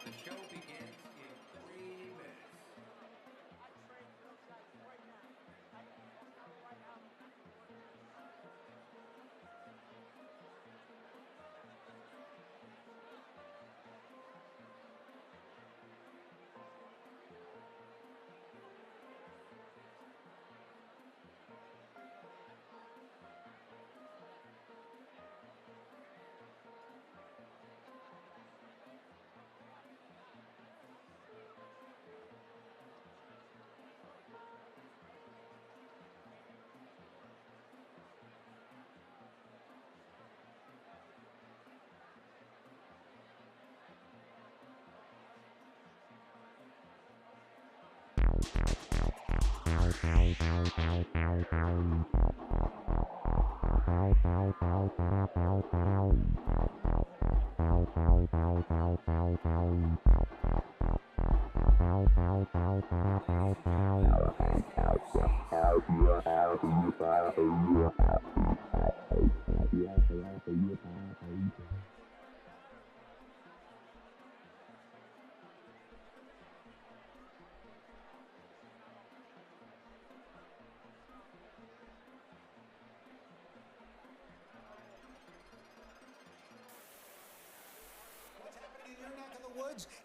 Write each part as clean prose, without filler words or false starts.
The show begins in 3 minutes.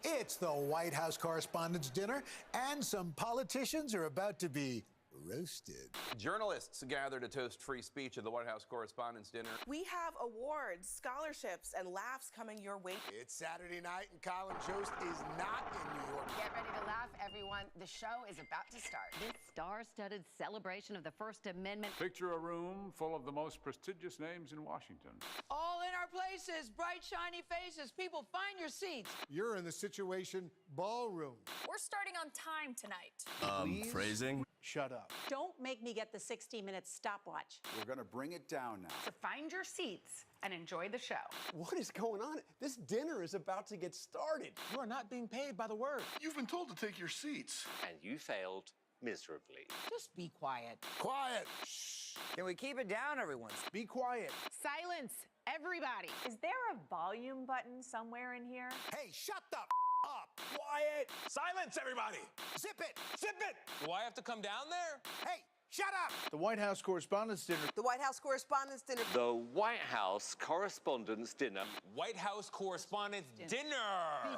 It's the White House Correspondents' Dinner, and some politicians are about to be roasted. Journalists gather to toast free speech at the White House Correspondents' Dinner. We have awards, scholarships, and laughs coming your way. It's Saturday night, and Colin Jost is not in New York. Get ready to laugh, everyone. The show is about to start. This star-studded celebration of the First Amendment. Picture a room full of the most prestigious names in Washington. All in our places, bright, shiny faces. People, find your seats. You're in the Situation Ballroom. We're starting on time tonight. Phrasing? Shut up. Don't make me get the 60-minute stopwatch. We're going to bring it down now. So find your seats and enjoy the show. What is going on? This dinner is about to get started. You are not being paid by the word. You've been told to take your seats. And you failed miserably. Just be quiet. Quiet. Shh. Can we keep it down, everyone? Be quiet. Silence, everybody. Is there a volume button somewhere in here? Hey, shut the up. Quiet. Silence, everybody. Zip it. Zip it. Do I have to come down there? Hey, shut up. The White House Correspondents' Dinner. The White House Correspondents' Dinner. The White House Correspondents' Dinner. White House Correspondents' Dinner.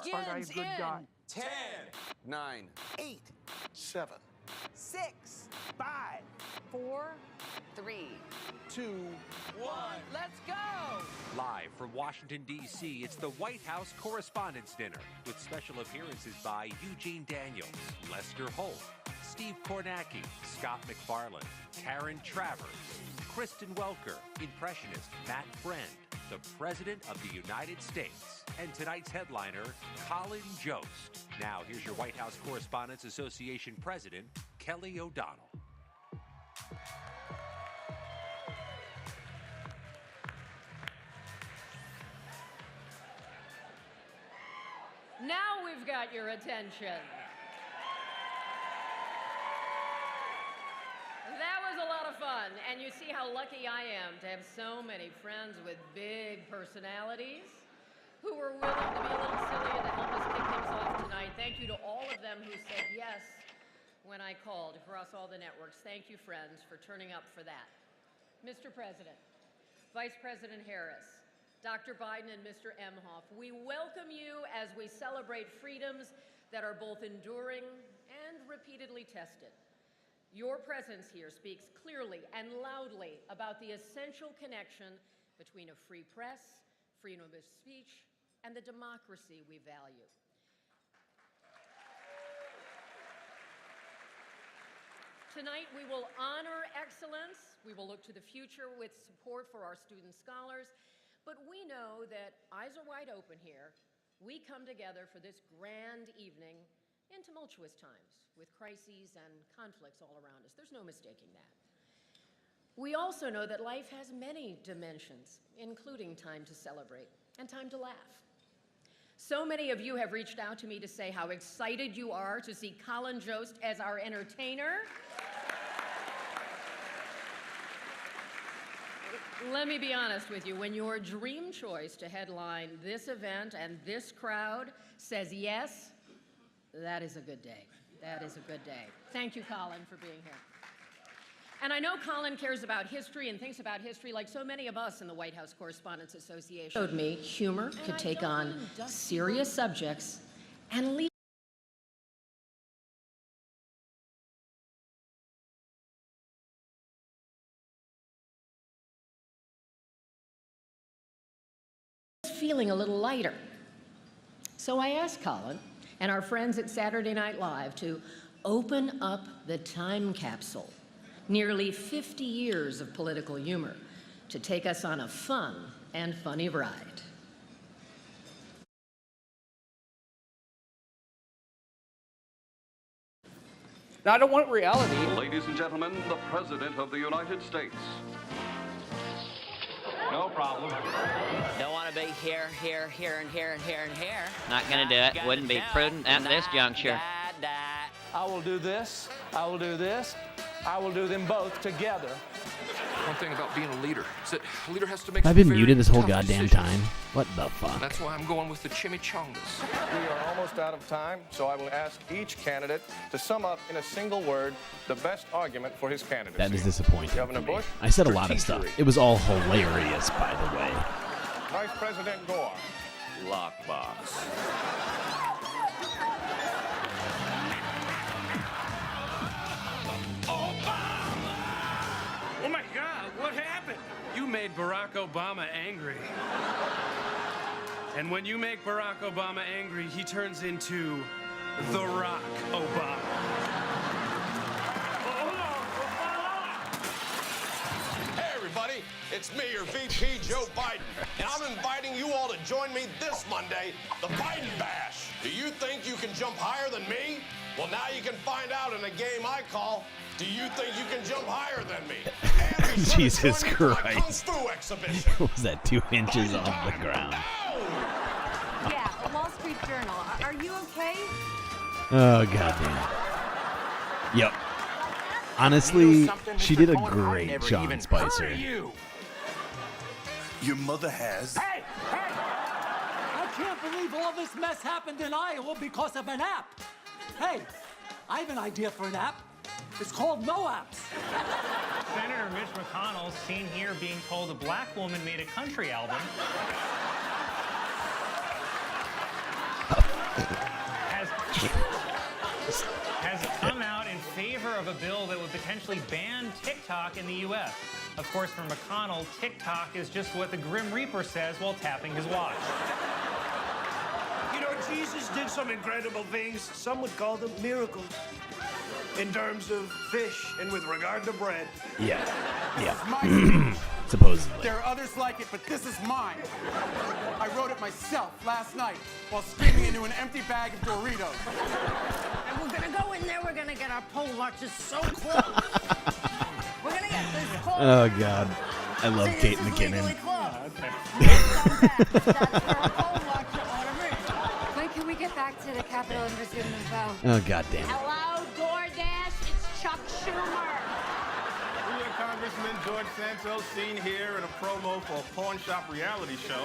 Begins in 10, 9, 8, 7, 6, 5, 4, 3, 2, 1. Let's go. Live from Washington, D.C., it's the White House Correspondents' Dinner with special appearances by Eugene Daniels, Lester Holt, Steve Kornacki, Scott McFarlane, Karen Travers, Kristen Welker, impressionist Matt Friend, the President of the United States, and tonight's headliner, Colin Jost. Now, here's your White House Correspondents Association President, Kelly O'Donnell. Now we've got your attention. That was a lot of fun, and you see how lucky I am to have so many friends with big personalities who were willing to be a little silly and to help us kick things off tonight. Thank you to all of them who said yes when I called across all the networks. Thank you, friends, for turning up for that. Mr. President, Vice President Harris, Dr. Biden and Mr. Emhoff, we welcome you as we celebrate freedoms that are both enduring and repeatedly tested. Your presence here speaks clearly and loudly about the essential connection between a free press, freedom of speech, and the democracy we value. Tonight, we will honor excellence. We will look to the future with support for our student scholars. But we know that eyes are wide open here. We come together for this grand evening in tumultuous times with crises and conflicts all around us. There's no mistaking that. We also know that life has many dimensions, including time to celebrate and time to laugh. So many of you have reached out to me to say how excited you are to see Colin Jost as our entertainer. Let me be honest with you, when your dream choice to headline this event and this crowd says yes, that is a good day. That is a good day. Thank you, Colin, for being here. And I know Colin cares about history and thinks about history like so many of us in the White House Correspondents Association. Showed me humor could take on serious subjects and leave feeling a little lighter. So I asked Colin and our friends at Saturday Night Live to open up the time capsule, nearly 50 years of political humor, to take us on a fun and funny ride. Now, I don't want reality. Ladies and gentlemen, the President of the United States. No problem. Don't want to be here, and here, and here, and here. Not gonna do it. Wouldn't be prudent at this juncture. I will do this. I will do this. I will do them both together. One thing about being a leader is that a leader has to make. I've been muted this whole tough goddamn decisions. time. What the fuck? That's why I'm going with the chimichangas. We are almost out of time, so I will ask each candidate to sum up in a single word the best argument for his candidacy. That is disappointing. Governor Bush. I said a lot of stuff. It was all hilarious, by the way. Vice President Gore. Lockbox. Oh my God, what happened? You made Barack Obama angry. And when you make Barack Obama angry, he turns into The Rock Obama. Hey everybody, it's me, your VP, Joe Biden. And I'm inviting you all to join me this Monday, the Biden Bash. Do you think you can jump higher than me? Well, now you can find out in a game I call, Do You Think You Can Jump Higher Than Me? Jesus Christ. Kung Fu exhibition. Was that 2 inches off the ground? Yeah, Wall Street Journal. Are you okay? Oh, goddamn. Yep. Honestly, she did a great Sean Spicer. Your mother has. Hey! I can't believe all this mess happened in Iowa because of an app. Hey, I have an idea for an app. It's called No Apps. Senator Mitch McConnell's seen here being told a black woman made a country album. has come out in favor of a bill that would potentially ban TikTok in the U.S. Of course, for McConnell, TikTok is just what the Grim Reaper says while tapping his watch. You know, Jesus did some incredible things. Some would call them miracles. in terms of fish and with regard to bread. Yeah. This is my Yeah. Supposedly. There are others like it, but this is mine. I wrote it myself last night while screaming into an empty bag of Doritos. And we're gonna go in there, we're gonna get our pole watches so close. We're gonna get this close. Oh, God. I love Kate McKinnon. When can we get back to the Capitol and resume the vote? Oh, God damn it. Hello, DoorDash, it's Chuck Schumer. We have Congressman George Santos, seen here in a promo for a pawn shop reality show,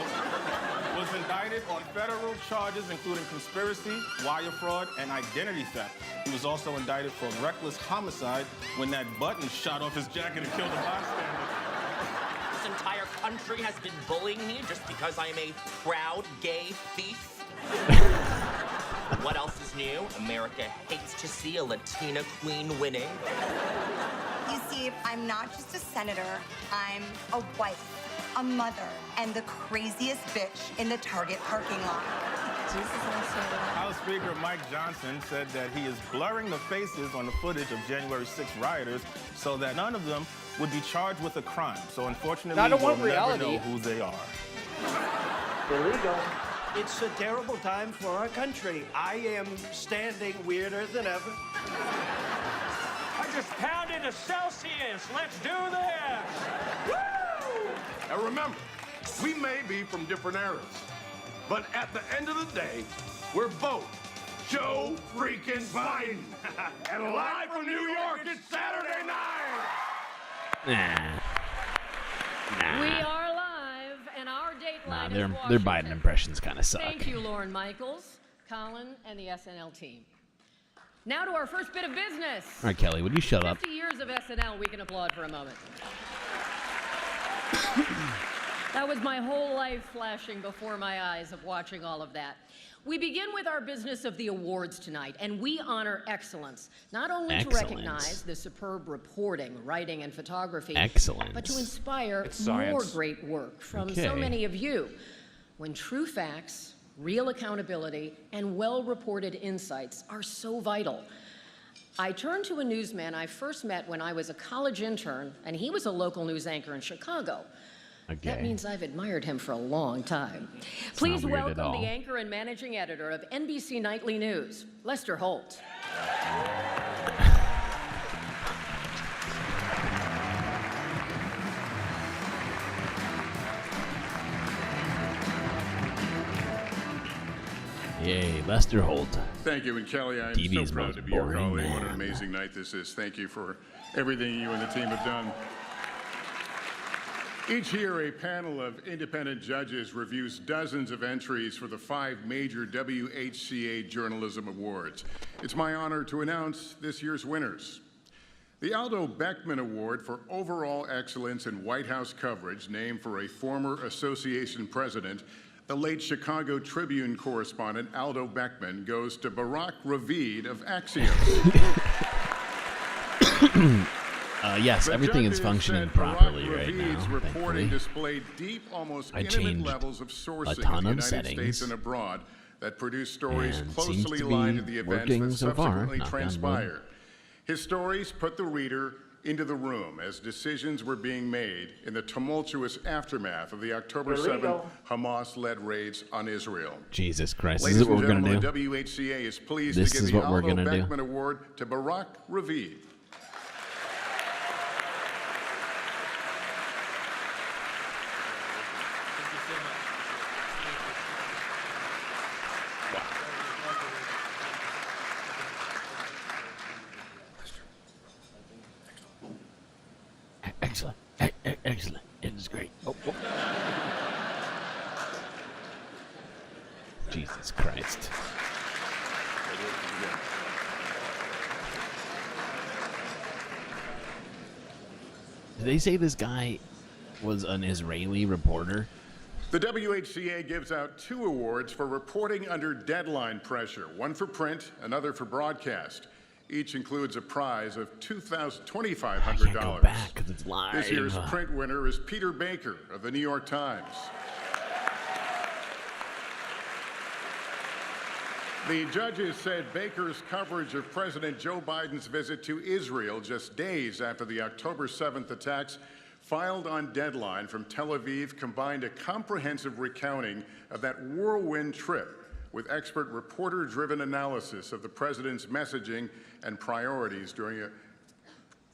was indicted on federal charges including conspiracy, wire fraud, and identity theft. He was also indicted for reckless homicide when that button shot off his jacket and killed a bystander. This entire country has been bullying me just because I am a proud gay thief. What else is new? America hates to see a Latina queen winning. You see, I'm not just a senator, I'm a wife, a mother, and the craziest bitch in the Target parking lot. House Speaker Mike Johnson said that he is blurring the faces on the footage of January 6 rioters so that none of them would be charged with a crime. So unfortunately, I don't we'll want reality. never know who they are. Illegal. It's a terrible time for our country. I am standing weirder than ever. I just pounded a Celsius. Let's do this. Woo! Now remember, we may be from different eras, but at the end of the day, we're both Joe freaking Biden. And live from New York, it's Saturday night. We are live, and our dateline is Their Washington. Biden impressions kind of suck. Thank you, Lauren Michaels, Colin, and the SNL team. Now to our first bit of business. All right, Kelly, would you shut up? 50 years of SNL, we can applaud for a moment. That was my whole life flashing before my eyes of watching all of that. We begin with our business of the awards tonight, and we honor excellence, not only to recognize the superb reporting, writing, and photography, but to inspire more great work from so many of you. When true facts, real accountability, and well-reported insights are so vital. I turned to a newsman I first met when I was a college intern, and he was a local news anchor in Chicago. That means I've admired him for a long time. Please welcome the anchor and managing editor of NBC Nightly News, Lester Holt. Yay, Lester Holt. Thank you, and Kelly, I'm TV's so proud most to be your boring colleague. man. What an amazing night this is. Thank you for everything you and the team have done. Each year, a panel of independent judges reviews dozens of entries for the 5 major WHCA Journalism Awards. It's my honor to announce this year's winners. The Aldo Beckman Award for Overall Excellence in White House Coverage, named for a former association president, the late Chicago Tribune correspondent Aldo Beckman, goes to Barack Ravid of Axios. Yes, everything is functioning properly right now, thankfully. Displayed deep, almost I intimate changed levels of sourcing a ton in the of United settings, States and abroad that produce stories and closely seems to aligned be to the events working that so far, subsequently knock on wood. transpire. His stories put the reader into the room as decisions were being made in the tumultuous aftermath of the October 7th Hamas-led raids on Israel. Jesus Christ, Ladies is this what and we're going to gentlemen, do? the WHCA is pleased This to give is the what we're Aldo gonna do. Beckman Award to Barack Ravid. Excellent. Excellent. It is great. Oh. Jesus Christ. Did they say this guy was an Israeli reporter? The WHCA gives out 2 awards for reporting under deadline pressure, one for print, another for broadcast. Each includes a prize of $2,500. Back 'cause it's live. This year's print winner is Peter Baker of the New York Times. The judges said Baker's coverage of President Joe Biden's visit to Israel just days after the October 7th attacks filed on deadline from Tel Aviv combined a comprehensive recounting of that whirlwind trip with expert reporter-driven analysis of the president's messaging and priorities during a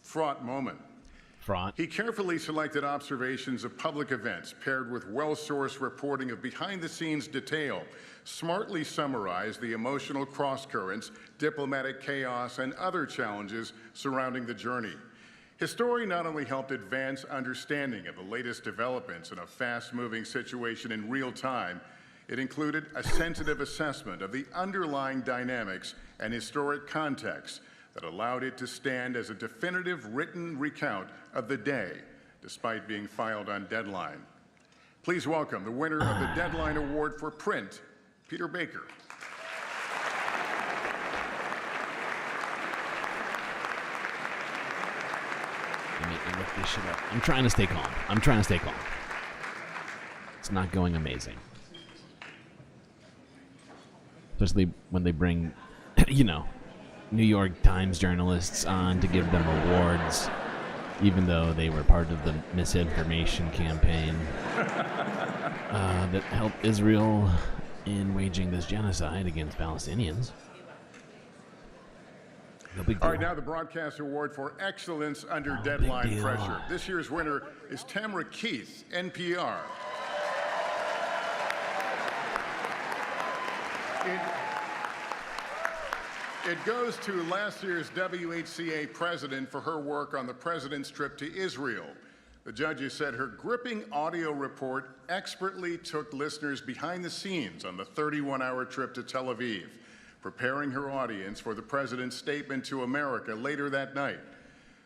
fraught moment. He carefully selected observations of public events paired with well-sourced reporting of behind-the-scenes detail, smartly summarized the emotional cross-currents, diplomatic chaos, and other challenges surrounding the journey. His story not only helped advance understanding of the latest developments in a fast-moving situation in real time, it included a sensitive assessment of the underlying dynamics and historic context that allowed it to stand as a definitive written recount of the day, despite being filed on deadline. Please welcome the winner of the Deadline Award for Print, Peter Baker. Let me look this shit up. I'm trying to stay calm. It's not going amazing. Especially when they bring, New York Times journalists on to give them awards, even though they were part of the misinformation campaign that helped Israel in waging this genocide against Palestinians. No big deal. All right, now the Broadcast Award for Excellence Under Deadline Pressure. This year's winner is Tamara Keith, NPR. It goes to last year's WHCA president for her work on the president's trip to Israel. The judges said her gripping audio report expertly took listeners behind the scenes on the 31-hour trip to Tel Aviv, preparing her audience for the president's statement to America later that night.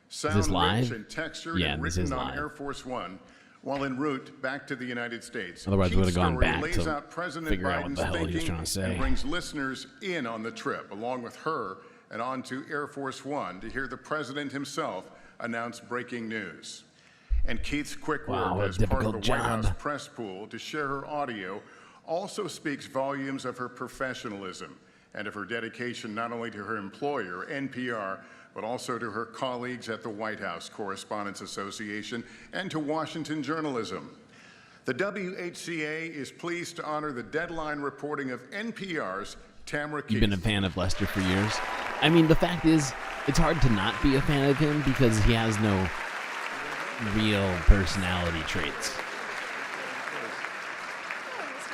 Sound rich and textured and written on Air Force One, while en route back to the United States. Otherwise, we would have gone back lays out to President figure out what Biden's the hell he was thinking trying to say. and brings listeners in on the trip, along with her and on to Air Force One to hear the president himself announce breaking news. And Keith's quick work as part of the White House press pool to share her audio also speaks volumes of her professionalism and of her dedication not only to her employer, NPR, but also to her colleagues at the White House Correspondents Association and to Washington journalism. The WHCA is pleased to honor the deadline reporting of NPR's Tamara Keith. You've been a fan of Lester for years. I mean, the fact is, it's hard to not be a fan of him because he has no real personality traits.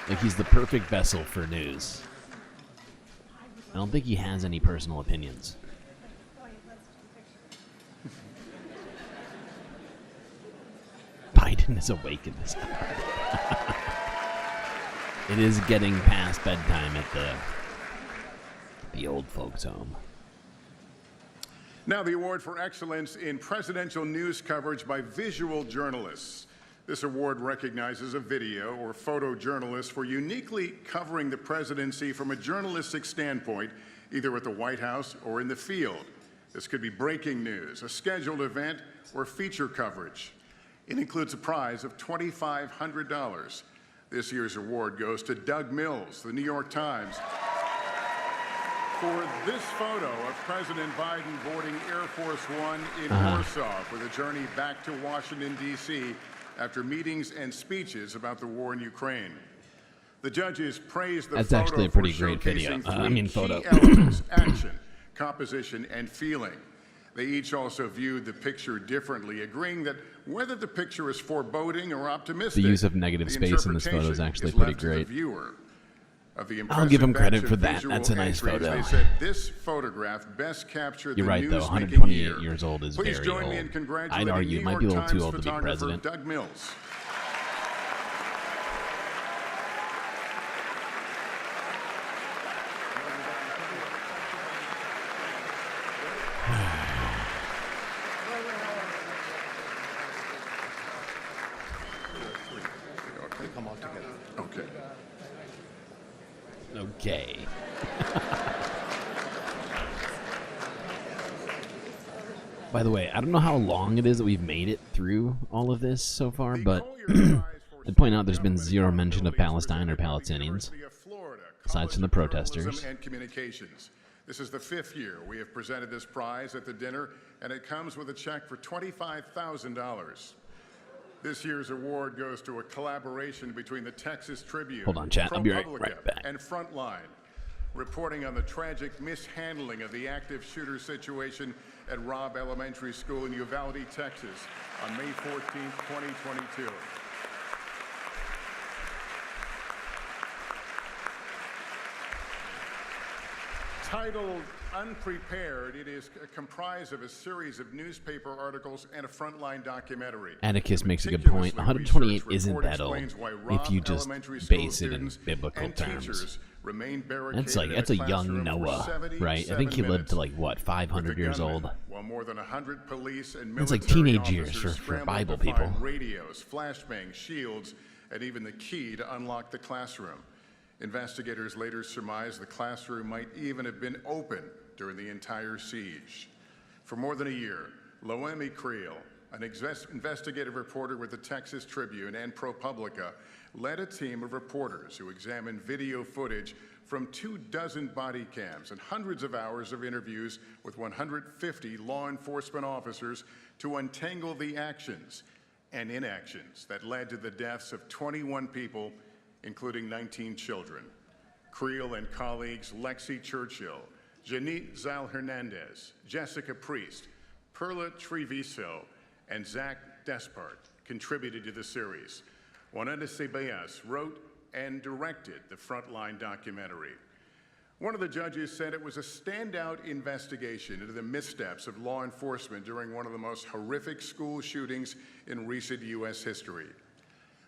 Like, he's the perfect vessel for news. I don't think he has any personal opinions. Biden is awake in this hour. It is getting past bedtime at the old folks' home. Now the award for excellence in presidential news coverage by visual journalists. This award recognizes a video or photojournalist for uniquely covering the presidency from a journalistic standpoint, either at the White House or in the field. This could be breaking news, a scheduled event, or feature coverage. It includes a prize of $2,500. This year's award goes to Doug Mills, the New York Times, for this photo of President Biden boarding Air Force One in Warsaw for the journey back to Washington, D.C. after meetings and speeches about the war in Ukraine. The judges praised the That's photo actually a for pretty great video. showcasing three key elements: action, composition, and feeling. They each also viewed the picture differently, agreeing that whether the picture is foreboding or optimistic, The use of negative space in this photo is actually pretty great. I'll give him credit for that. That's a nice photo. They said this photograph best captured You're the right, though. news-making 128 year. years old is Please very join old. me in I'd congratulating argue it New might be a York little too Times old to be photographer president. Doug Mills. Come all together. Okay. Okay. By the way, I don't know how long it is that we've made it through all of this so far, but I'd point out there's been zero mention of Palestine or Palestinians. aside from the protesters. And communications. This is the 5th year we have presented this prize at the dinner, and it comes with a check for $25,000. This year's award goes to a collaboration between the Texas Tribune, Hold on, chat. I'll be right back. and Frontline, reporting on the tragic mishandling of the active shooter situation at Robb Elementary School in Uvalde, Texas, on May 14, 2022. Titled Unprepared, it is comprised of a series of newspaper articles and a Frontline documentary. Atticus makes a good point. 128 isn't that old if you just base it in biblical terms. That's a young Noah, right? I think he lived to like, what, 500 years old? While more than 100 police and it's like teenage years for Bible people. Radios, flashbangs, shields, and even the key to unlock the classroom. Investigators later surmised the classroom might even have been open during the entire siege. For more than a year, Loemi Creel, an investigative reporter with the Texas Tribune and ProPublica, led a team of reporters who examined video footage from 24 body cams and hundreds of hours of interviews with 150 law enforcement officers to untangle the actions and inactions that led to the deaths of 21 people, including 19 children. Creel and colleagues Lexi Churchill, Janit Zal-Hernandez, Jessica Priest, Perla Treviso, and Zach Despart contributed to the series. Juanita Ceballos wrote and directed the Frontline documentary. One of the judges said it was a standout investigation into the missteps of law enforcement during one of the most horrific school shootings in recent U.S. history.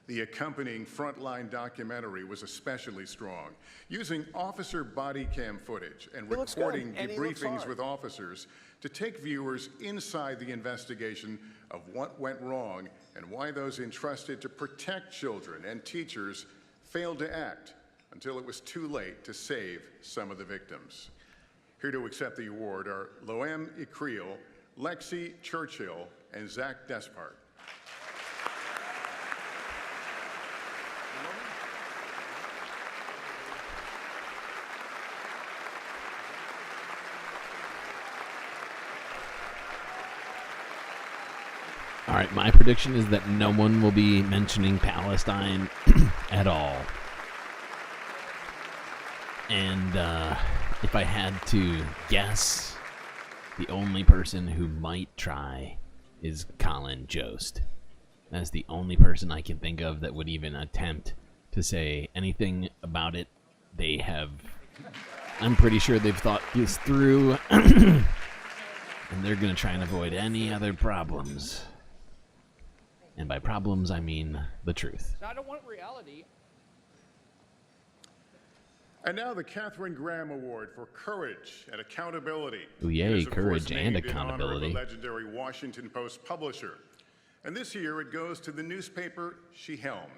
The accompanying Frontline documentary was especially strong, using officer body cam footage and recording debriefings with officers to take viewers inside the investigation of what went wrong and why those entrusted to protect children and teachers failed to act until it was too late to save some of the victims. Here to accept the award are Loemi Creel, Lexi Churchill, and Zach Despart. All right, my prediction is that no one will be mentioning Palestine at all. And if I had to guess, the only person who might try is Colin Jost. That's the only person I can think of that would even attempt to say anything about it. They have, I'm pretty sure they've thought this through, and they're going to try and avoid any other problems. And by problems, I mean the truth. I don't want reality. And now the Katharine Graham Award for Courage and Accountability. Ooh, yay, courage and accountability. The legendary Washington Post publisher. And this year it goes to the newspaper she helmed.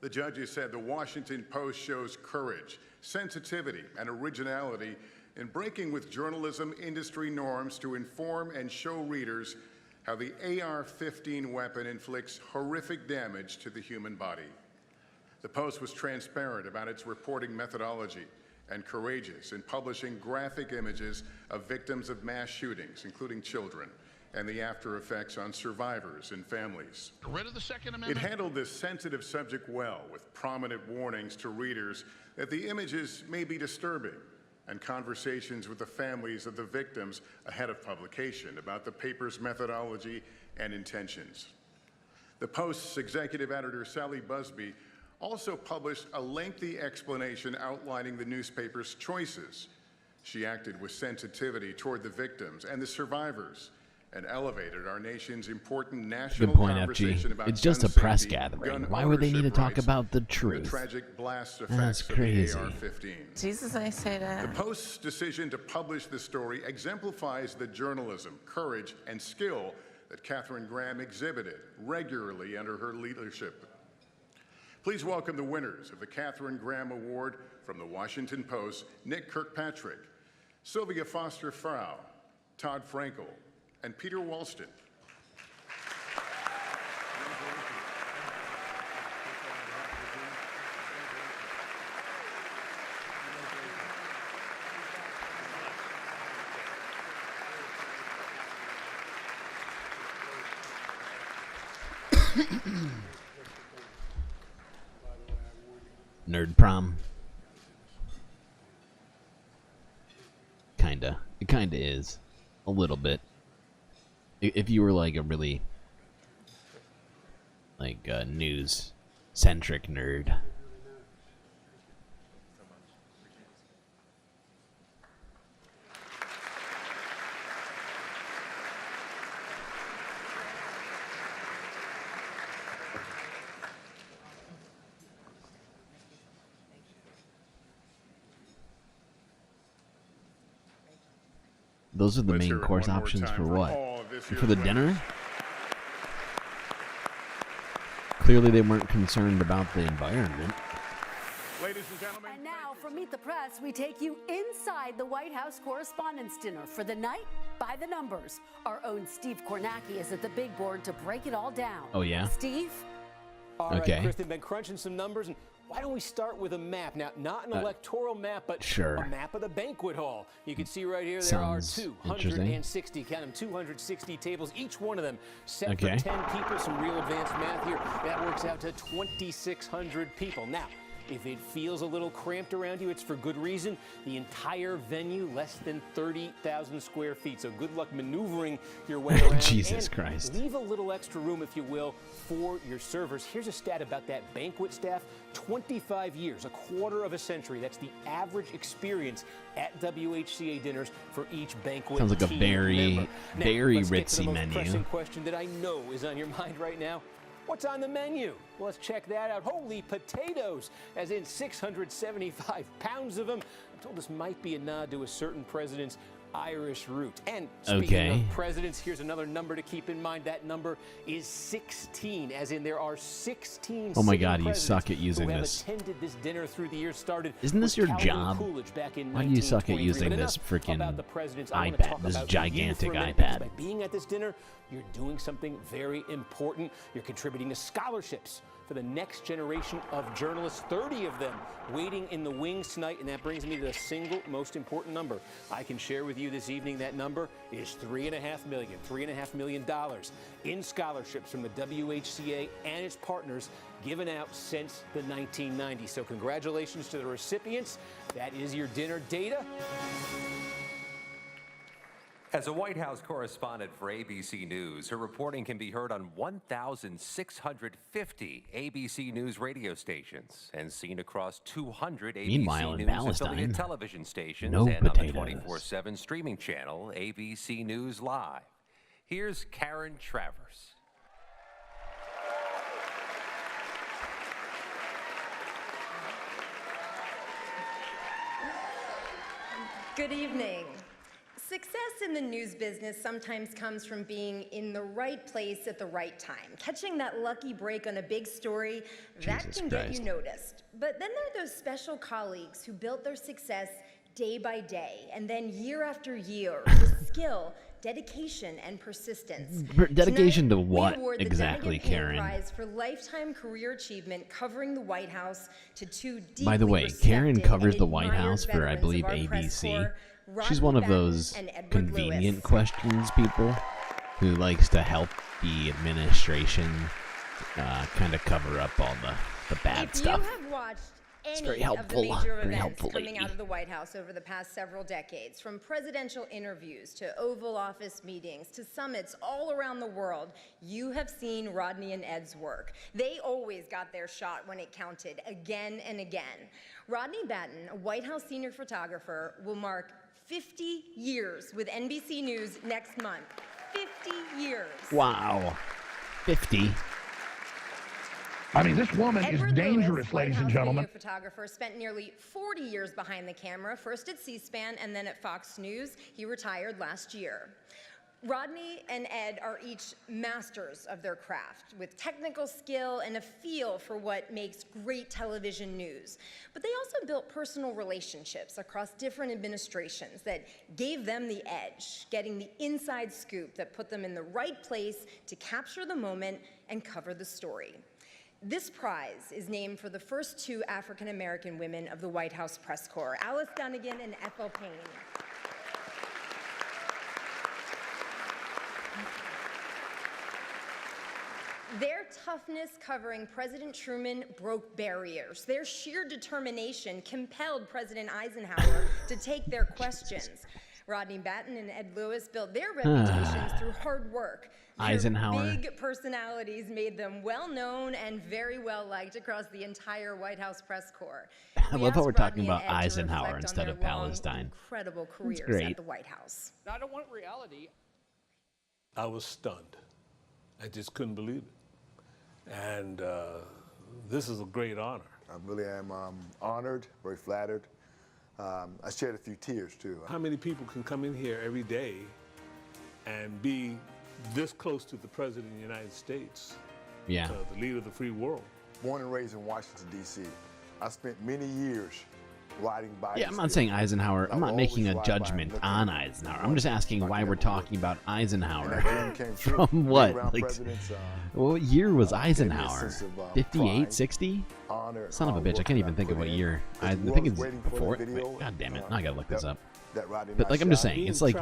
The judges said the Washington Post shows courage, sensitivity, and originality in breaking with journalism industry norms to inform and show readers how the AR-15 weapon inflicts horrific damage to the human body. The Post was transparent about its reporting methodology and courageous in publishing graphic images of victims of mass shootings, including children, and the after effects on survivors and families. Rid of the Second Amendment. It handled this sensitive subject well, with prominent warnings to readers that the images may be disturbing, and conversations with the families of the victims ahead of publication about the paper's methodology and intentions. The Post's executive editor, Sally Busby, also published a lengthy explanation outlining the newspaper's choices. She acted with sensitivity toward the victims and the survivors, and elevated our nation's important national conversation about it's just a press gathering. Why would they need to talk about the truth? The tragic blast That's effects crazy. of the AR-15. Jesus, I say that. The Post's decision to publish the story exemplifies the journalism, courage, and skill that Katharine Graham exhibited regularly under her leadership. Please welcome the winners of the Katharine Graham Award from the Washington Post, Nick Kirkpatrick, Sylvia Foster Frau, Todd Frankel, and Peter Walston. Nerd prom. Kinda. It kinda is. A little bit. If you were like a really news-centric nerd. Those are the main course options for what? For the dinner? Clearly they weren't concerned about the environment. Ladies and gentlemen. And now from Meet the Press, we take you inside the White House Correspondents' Dinner for the night by the numbers. Our own Steve Kornacki is at the big board to break it all down. Oh, yeah? Steve? All right, Kristen, been crunching some numbers, and why don't we start with a map? Now, not an electoral map, but a map of the banquet hall. You can see right here there are 260, count them, 260 tables, each one of them set for 10 people. Some real advanced math here. That works out to 2,600 people. Now, if it feels a little cramped around you, it's for good reason. The entire venue, less than 30,000 square feet. So good luck maneuvering your way around. Jesus Christ. Leave a little extra room, if you will, for your servers. Here's a stat about that banquet staff. 25 years, a quarter of a century. That's the average experience at WHCA dinners for each banquet. Sounds like a very member. ritzy Get to the most menu. pressing question that I know is on your mind right now. What's on the menu? Well, let's check that out. Holy potatoes, as in 675 pounds of them. I'm told this might be a nod to a certain president's Irish root. And speaking of presidents, here's another number to keep in mind. That number is 16, as in there are 16 Oh my God, you suck at using who have this. attended this dinner through the years. Started Isn't this your job? Why do you suck at using this freaking iPad, this gigantic iPad? By being at this dinner, you're doing something very important. You're contributing to scholarships for the next generation of journalists, 30 of them waiting in the wings tonight. And that brings me to the single most important number I can share with you this evening. That number is $3.5 million in scholarships from the WHCA and its partners given out since the 1990s. So congratulations to the recipients. That is your dinner data. As a White House correspondent for ABC News, her reporting can be heard on 1,650 ABC News radio stations and seen across 200 Meanwhile, ABC in News Palestine, affiliate television stations no and potatoes. on the 24/7 streaming channel ABC News Live. Here's Karen Travers. Good evening. Success in the news business sometimes comes from being in the right place at the right time. Catching that lucky break on a big story, that can get you noticed. But then there are those special colleagues who built their success day by day, and then year after year with skill, dedication, and persistence. Dedication Tonight, to what we award exactly, the Delegate Payne Karen? Prize for lifetime career achievement covering the White House to two deeply By the way, Karen respected covers and the White admired House for, I veterans believe, of our press ABC. corps, She's Rodney one of Batten those and Edward convenient Lewis. questions people who likes to help the administration kind of cover up all the bad stuff. If you have watched It's any very of helpful, the major very events helpful coming lady. out of the White House over the past several decades, from presidential interviews to Oval Office meetings to summits all around the world, you have seen Rodney and Ed's work. They always got their shot when it counted, again and again. Rodney Batten, a White House senior photographer, will mark 50 years with NBC News next month. 50 years. Wow. 50. I mean, this woman is dangerous, ladies and gentlemen. Video photographer spent nearly 40 years behind the camera, first at C-SPAN and then at Fox News. He retired last year. Rodney and Ed are each masters of their craft, with technical skill and a feel for what makes great television news. But they also built personal relationships across different administrations that gave them the edge, getting the inside scoop that put them in the right place to capture the moment and cover the story. This prize is named for the first two African-American women of the White House press corps, Alice Dunnigan and Ethel Payne. Their toughness covering President Truman broke barriers. Their sheer determination compelled President Eisenhower to take their questions. Rodney Batten and Ed Lewis built their reputations through hard work. Eisenhower. Their big personalities made them well-known and very well-liked across the entire White House press corps. I love how we're talking about Eisenhower instead of Palestine. Incredible careers at the White House. I don't want reality. I was stunned. I just couldn't believe it. And this is a great honor. I really am honored, very flattered. I shed a few tears, too. How many people can come in here every day and be this close to the President of the United States? Yeah. The leader of the free world. Born and raised in Washington, D.C. I spent many years riding by. Yeah, I'm not saying Eisenhower. I'm not making a judgment on Eisenhower. I'm just asking why we're talking about Eisenhower. From what? Like, what year was Eisenhower? 58, 60? Son of a bitch, I can't even think of what year. I think it's before. Wait, God damn it, now I gotta look this up. But like, I'm just saying, it's like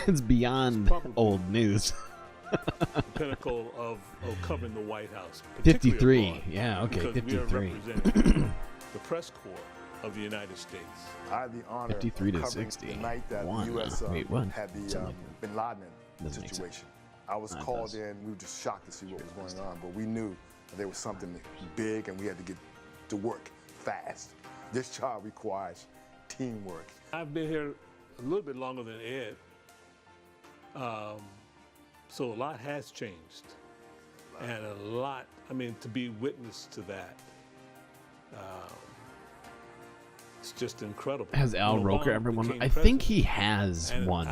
it's beyond old news. The pinnacle of covering the White House. 53, yeah, okay, 53. The press corps of the United States. I had the honor 53 to of 60. the night that the U.S. Wait, what? had the Bin Laden situation. I was called in. We were just shocked to see what was going on, but we knew that there was something big, and we had to get to work fast. This job requires teamwork. I've been here a little bit longer than Ed, so a lot has changed, and a lot. I mean, to be witness to that. It's just incredible. Has Al Roker ever won? I think he has won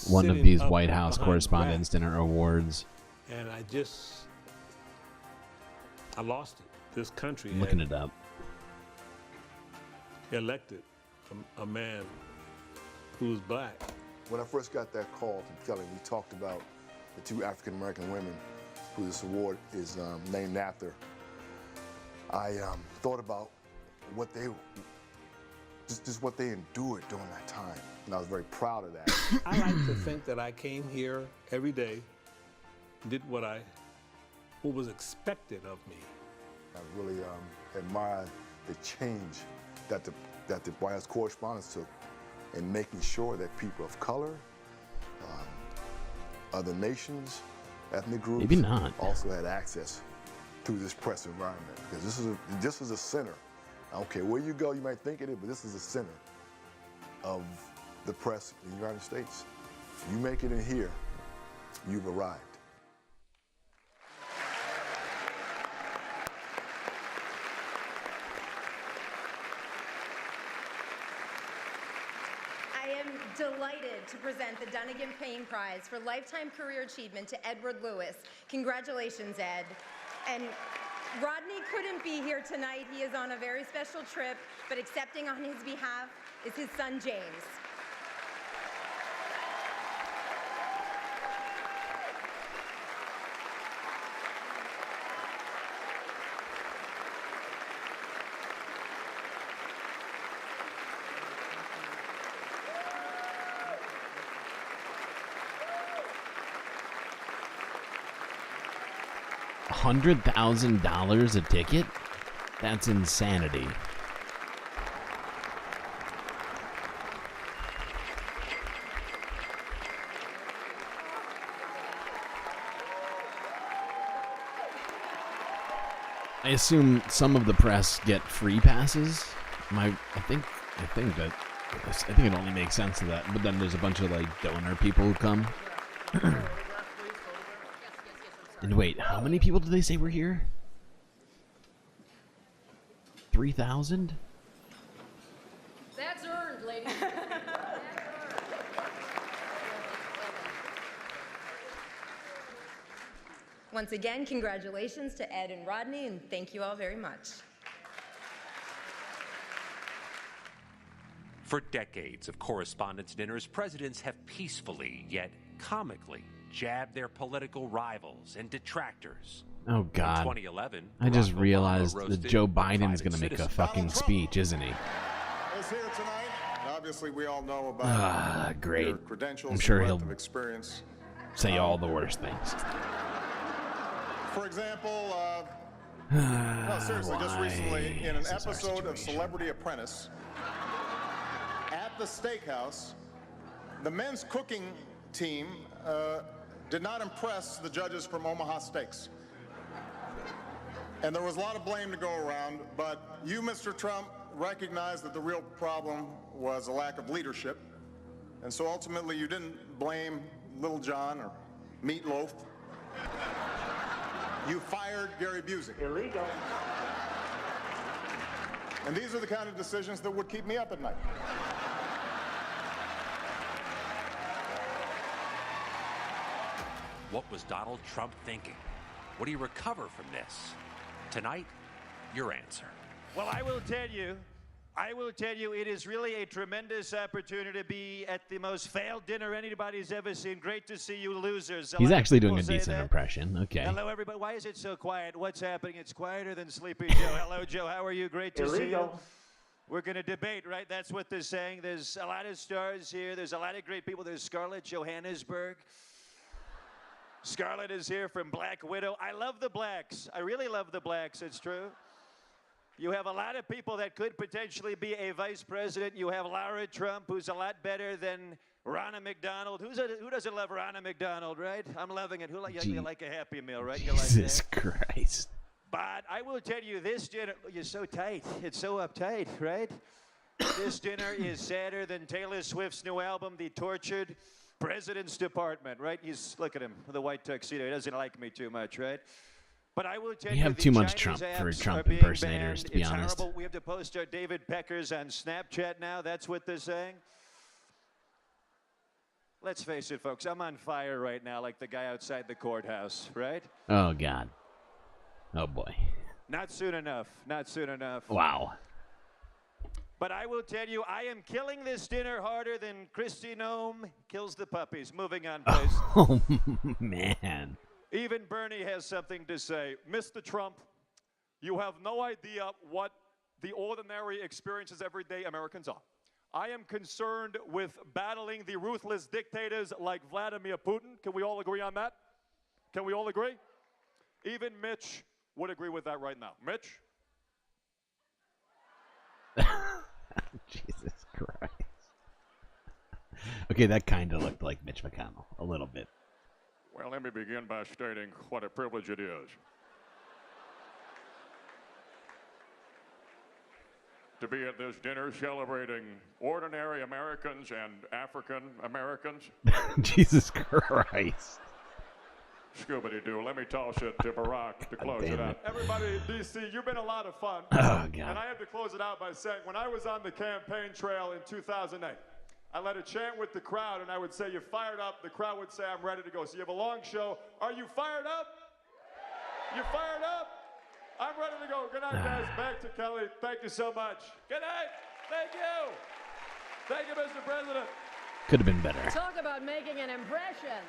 one of these White House Correspondents' Dinner Awards. And I lost it. This country I'm looking it up. Elected a man who was black. When I first got that call from Kelly, we talked about the two African American women who this award is named after. I thought about what they, just what they endured during that time, and I was very proud of that. I like to think that I came here every day, did what was expected of me. I really admire the change that the White House Correspondents took in making sure that people of color, other nations, ethnic groups, maybe not, also had access to this press environment, because this is a center. I don't care where you go, you might think it is, but this is the center of the press in the United States. You make it in here, you've arrived. I am delighted to present the Dunnigan Payne Prize for Lifetime Career Achievement to Edward Lewis. Congratulations, Ed. And Rodney couldn't be here tonight. He is on a very special trip, but accepting on his behalf is his son, James. $100,000 a ticket? That's insanity. I assume some of the press get free passes. I think it only makes sense to that. But then there's a bunch of like donor people who come. And wait, how many people did they say were here? 3,000? That's earned, ladies. Once again, congratulations to Ed and Rodney, and thank you all very much. For decades of Correspondents' Dinners, presidents have peacefully, yet comically, jabbed their political rivals and detractors. Oh, God. In 2011, I just Barack realized Obama that Joe Biden's roasted going to make a citizen fucking speech, isn't he? Is here tonight. Obviously, we all know about great. your credentials, I'm sure and he'll breadth of experience. say all the worst things. For example, no, seriously, just recently in an episode of Celebrity Apprentice at the steakhouse, the men's cooking team did not impress the judges from Omaha Steaks. And there was a lot of blame to go around, but you, Mr. Trump, recognized that the real problem was a lack of leadership. And so ultimately you didn't blame Little John or Meatloaf. You fired Gary Busey. Illegal. And these are the kind of decisions that would keep me up at night. What was Donald Trump thinking? Would he recover from this? Tonight, your answer. Well, I will tell you, it is really a tremendous opportunity to be at the most failed dinner anybody's ever seen. Great to see you losers. He's actually doing a decent impression. Okay. Hello, everybody. Why is it so quiet? What's happening? It's quieter than Sleepy Joe. Hello, Joe. How are you? Great to see you. We're going to debate, right? That's what they're saying. There's a lot of stars here. There's a lot of great people. There's Scarlett Johannesburg. Scarlett is here from Black Widow. I love the blacks. I really love the blacks. It's true. You have a lot of people that could potentially be a vice president. You have Lara Trump, who's a lot better than Ronna McDonald. Who doesn't love Ronna McDonald, right? I'm loving it. You like a Happy Meal, right? Jesus Christ. But I will tell you, this dinner, you're so tight. It's so uptight, right? This dinner is sadder than Taylor Swift's new album, The Tortured President's Department, right? Look at him, the white tuxedo. He doesn't like me too much, right? But I will tell you, have too much Trump for Trump impersonators, to be honest. Horrible. We have to post our David Peckers on Snapchat now. That's what they're saying. Let's face it, folks. I'm on fire right now, like the guy outside the courthouse, right? Oh, God. Oh, boy. Not soon enough. Not soon enough. Wow. But I will tell you, I am killing this dinner harder than Kristi Noem kills the puppies. Moving on, please. Oh, man. Even Bernie has something to say. Mr. Trump, you have no idea what the ordinary experiences everyday Americans are. I am concerned with battling the ruthless dictators like Vladimir Putin. Can we all agree on that? Can we all agree? Even Mitch would agree with that right now. Mitch? Jesus Christ. Okay, that kind of looked like Mitch McConnell, a little bit. Well, let me begin by stating what a privilege it is to be at this dinner celebrating ordinary Americans and African Americans. Jesus Christ. Scooby-Doo, let me toss it to Barack to close it out. Everybody in D.C., you've been a lot of fun. Oh, God. And I have to close it out by saying, when I was on the campaign trail in 2008, I led a chant with the crowd, and I would say, you're fired up. The crowd would say, I'm ready to go. So you have a long show. Are you fired up? You fired up? I'm ready to go. Good night, guys. Back to Kelly. Thank you so much. Good night. Thank you. Thank you, Mr. President. Could have been better. Talk about making an impression.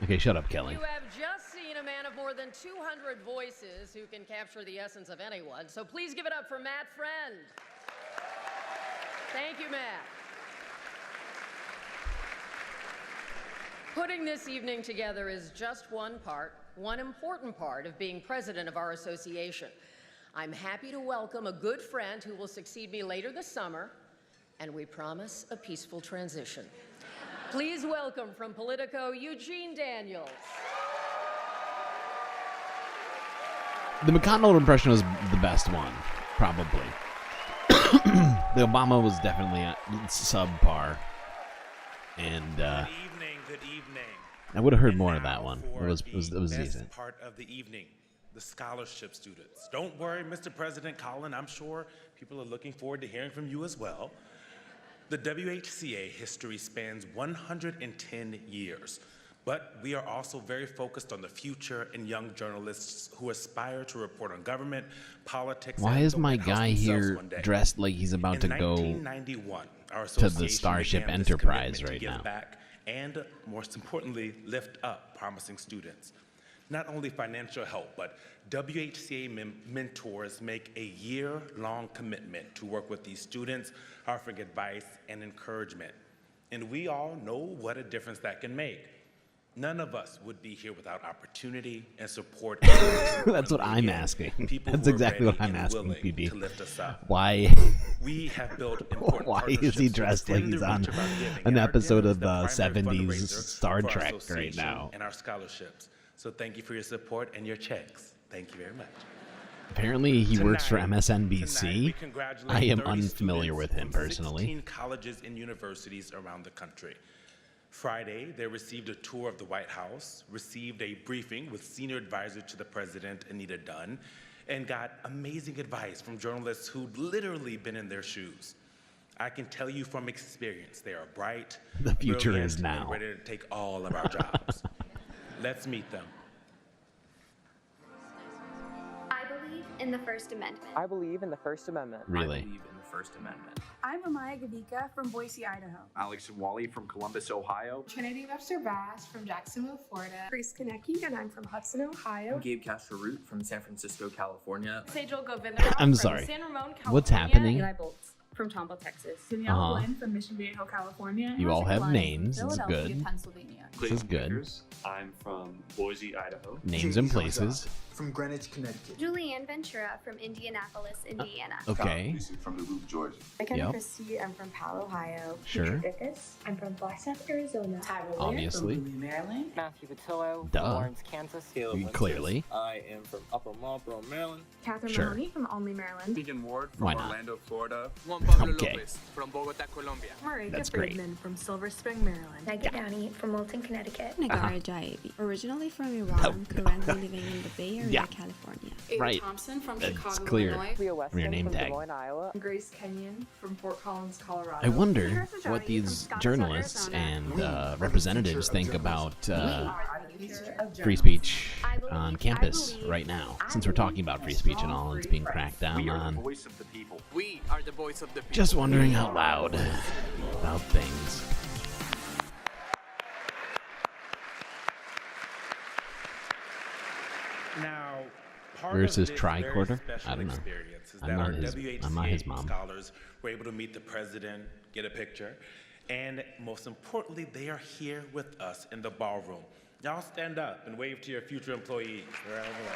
Okay, shut up, Kelly. You have just seen a man of more than 200 voices who can capture the essence of anyone. So please give it up for Matt Friend. Thank you, Matt. Putting this evening together is just one important part of being president of our association. I'm happy to welcome a good friend who will succeed me later this summer, and we promise a peaceful transition. Please welcome from Politico, Eugene Daniels. The McConnell impression was the best one, probably. The Obama was definitely subpar. And Good evening. I would have heard more of that one. It was decent. Part of the evening, the scholarship students. Don't worry, Mr. President Colin, I'm sure people are looking forward to hearing from you as well. The WHCA history spans 110 years, but we are also very focused on the future and young journalists who aspire to report on government, politics. Why is my guy here dressed like he's about to go to the Starship Enterprise right now? And most importantly, lift up promising students. Not only financial help, but WHCA mentors make a year-long commitment to work with these students, offering advice and encouragement. And we all know what a difference that can make. None of us would be here without opportunity and support. That's what I'm asking. That's exactly what I'm asking, PB. To lift us up. Why? We have built important Why is he dressed like he's on an episode of 70s Star Trek right now? And our scholarships. So thank you for your support and your checks. Thank you very much. Apparently he works for MSNBC. I am unfamiliar with him personally. 16 colleges and universities around the country. Friday, they received a tour of the White House, received a briefing with senior advisor to the president, Anita Dunn, and got amazing advice from journalists who'd literally been in their shoes. I can tell you from experience, they are bright, the future brilliant, is now, and ready to take all of our jobs. Let's meet them. I believe in the First Amendment. I believe in the First Amendment. Really? I believe in the First Amendment. I'm Amaya Gavika from Boise, Idaho. Alex Wally from Columbus, Ohio. Trinity Webster Bass from Jacksonville, Florida. Grace Konecki, and I'm from Hudson, Ohio. I'm Gabe Castro-Root from San Francisco, California. Sejal Govindra I'm from sorry. San Ramon, California. What's happening? Eli Boltz from Tomball, Texas. Danielle Lynn from Mission Viejo, California. You all have names. It's good. Pennsylvania. This is good. I'm from Boise, Idaho. Names and places. From Greenwich, Connecticut. Julianne Ventura from Indianapolis, Indiana. Okay. From Duluth, Georgia. McKenna Christie, I'm from Palo, Ohio. Sure. Dickus, I'm from Flagstaff, Arizona. Tyler Obviously. from Bowie, Maryland. Matthew Patillo Duh. from Lawrence, Kansas. Clearly. I am from Upper Marlboro, Maryland. Catherine Sure. Mahoney from Olney, Maryland. Deacon Ward from Why not? Orlando, Florida. Juan Pablo Okay. Lopez from Bogota, Colombia. Marika That's great. Friedman from Silver Spring, Maryland. Maggie Downey from Milton, Connecticut. Uh-huh. Jaevi, originally from Iran, currently living in the Bay Area, Yeah. California. Ava Right. Thompson from That's Chicago, clear. Illinois. Leah From Weston your name from tag. Des Moines, Iowa. Grace Kenyon from Fort Collins, Colorado. I wonder Patricia what Johnny these from Scottsdale, journalists Arizona. and representatives think about Future of free journalism. speech on campus right now. Since we're talking about free speech and all, it's being cracked down We are the on. voice of the people. We are the voice of the people. Just wondering out loud about things. Now, part Where's of his this tricorder? very special I don't know. experience is I'm that not our his- WHCA I'm not his mom. scholars were able to meet the president, get a picture, and most importantly, they are here with us in the ballroom. Y'all stand up and wave to your future employees. Wherever they are.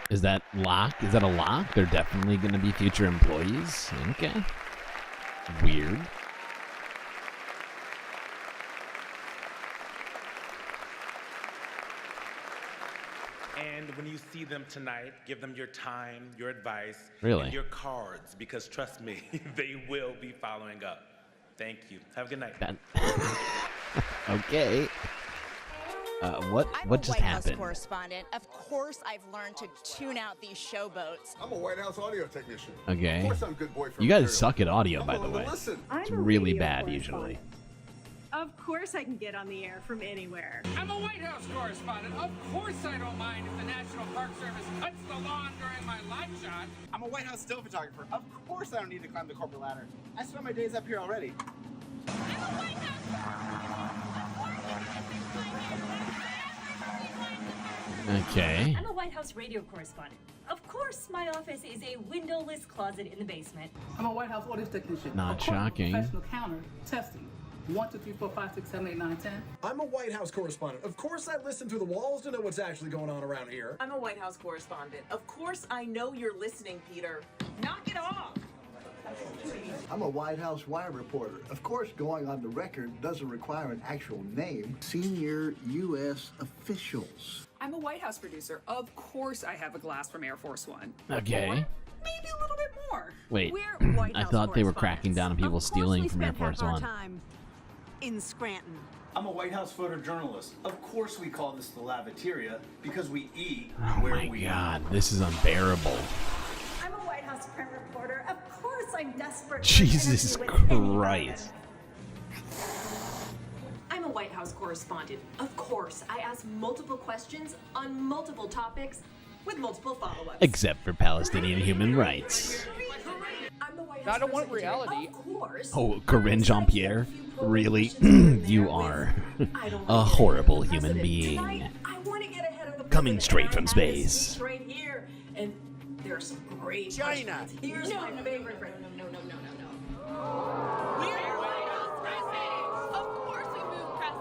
Is that lock? Is that a lock? They're definitely going to be future employees? Okay. Weird. And when you see them tonight, give them your time, your advice, Really? and your cards, because trust me, they will be following up. Thank you. Have a good night. Okay. What just I'm a White House happened? correspondent. Of course, I've learned to tune out these showboats. I'm a White House audio technician. Okay. Of course I'm a good boy for You guys material. suck at audio, I'm by the willing to way. listen. It's really bad usually. Of course I can get on the air from anywhere. I'm a White House correspondent. Of course I don't mind if the National Park Service cuts the lawn during my live shot. I'm a White House still photographer. Of course I don't need to climb the corporate ladder. I spend my days up here already. Okay. I'm a White House radio correspondent. Of course, my office is a windowless closet in the basement. I'm a White House audio technician. Not Of course, shocking. Professional counter testing. 1, 2, 3, 4, 5, 6, 7, 8, 9, 10. I'm a White House correspondent. Of course I listen through the walls to know what's actually going on around here. I'm a White House correspondent. Of course I know you're listening, Peter. Knock it off! I'm a White House wire reporter. Of course, going on the record doesn't require an actual name. Senior U.S. officials. I'm a White House producer. Of course I have a glass from Air Force One. Okay. Or maybe a little bit more. Wait. We're White I House thought they were correspondents. cracking down on people Of course stealing we from Air spend half Force our One. time in Scranton. I'm a White House photojournalist. Of course we call this the lavatoria because we eat Oh where my we god, this is unbearable. I'm a White House print reporter. Of course I'm desperate. for Jesus an interview with any Christ. I'm a White House correspondent. Of course, I ask multiple questions on multiple topics with multiple follow-ups. Except for Palestinian human rights. I'm the White I House don't want press reality. secretary. Of course. Oh, Corinne Jean-Pierre? Really? You are a horrible human being. Tonight, I want to get ahead of the Coming president, straight and from I have this space. speech right here, and there's some great China. questions. Here's my favorite. No. We're White House press. Of course we move press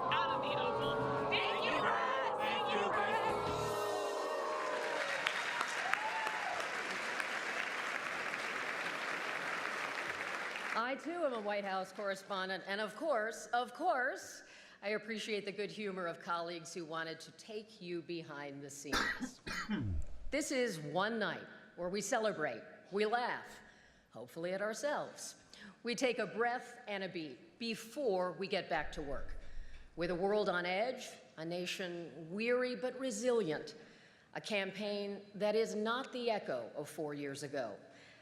too am a White House correspondent, and of course, I appreciate the good humor of colleagues who wanted to take you behind the scenes. This is one night where we celebrate, we laugh, hopefully at ourselves. We take a breath and a beat before we get back to work. With a world on edge, a nation weary but resilient, a campaign that is not the echo of 4 years ago,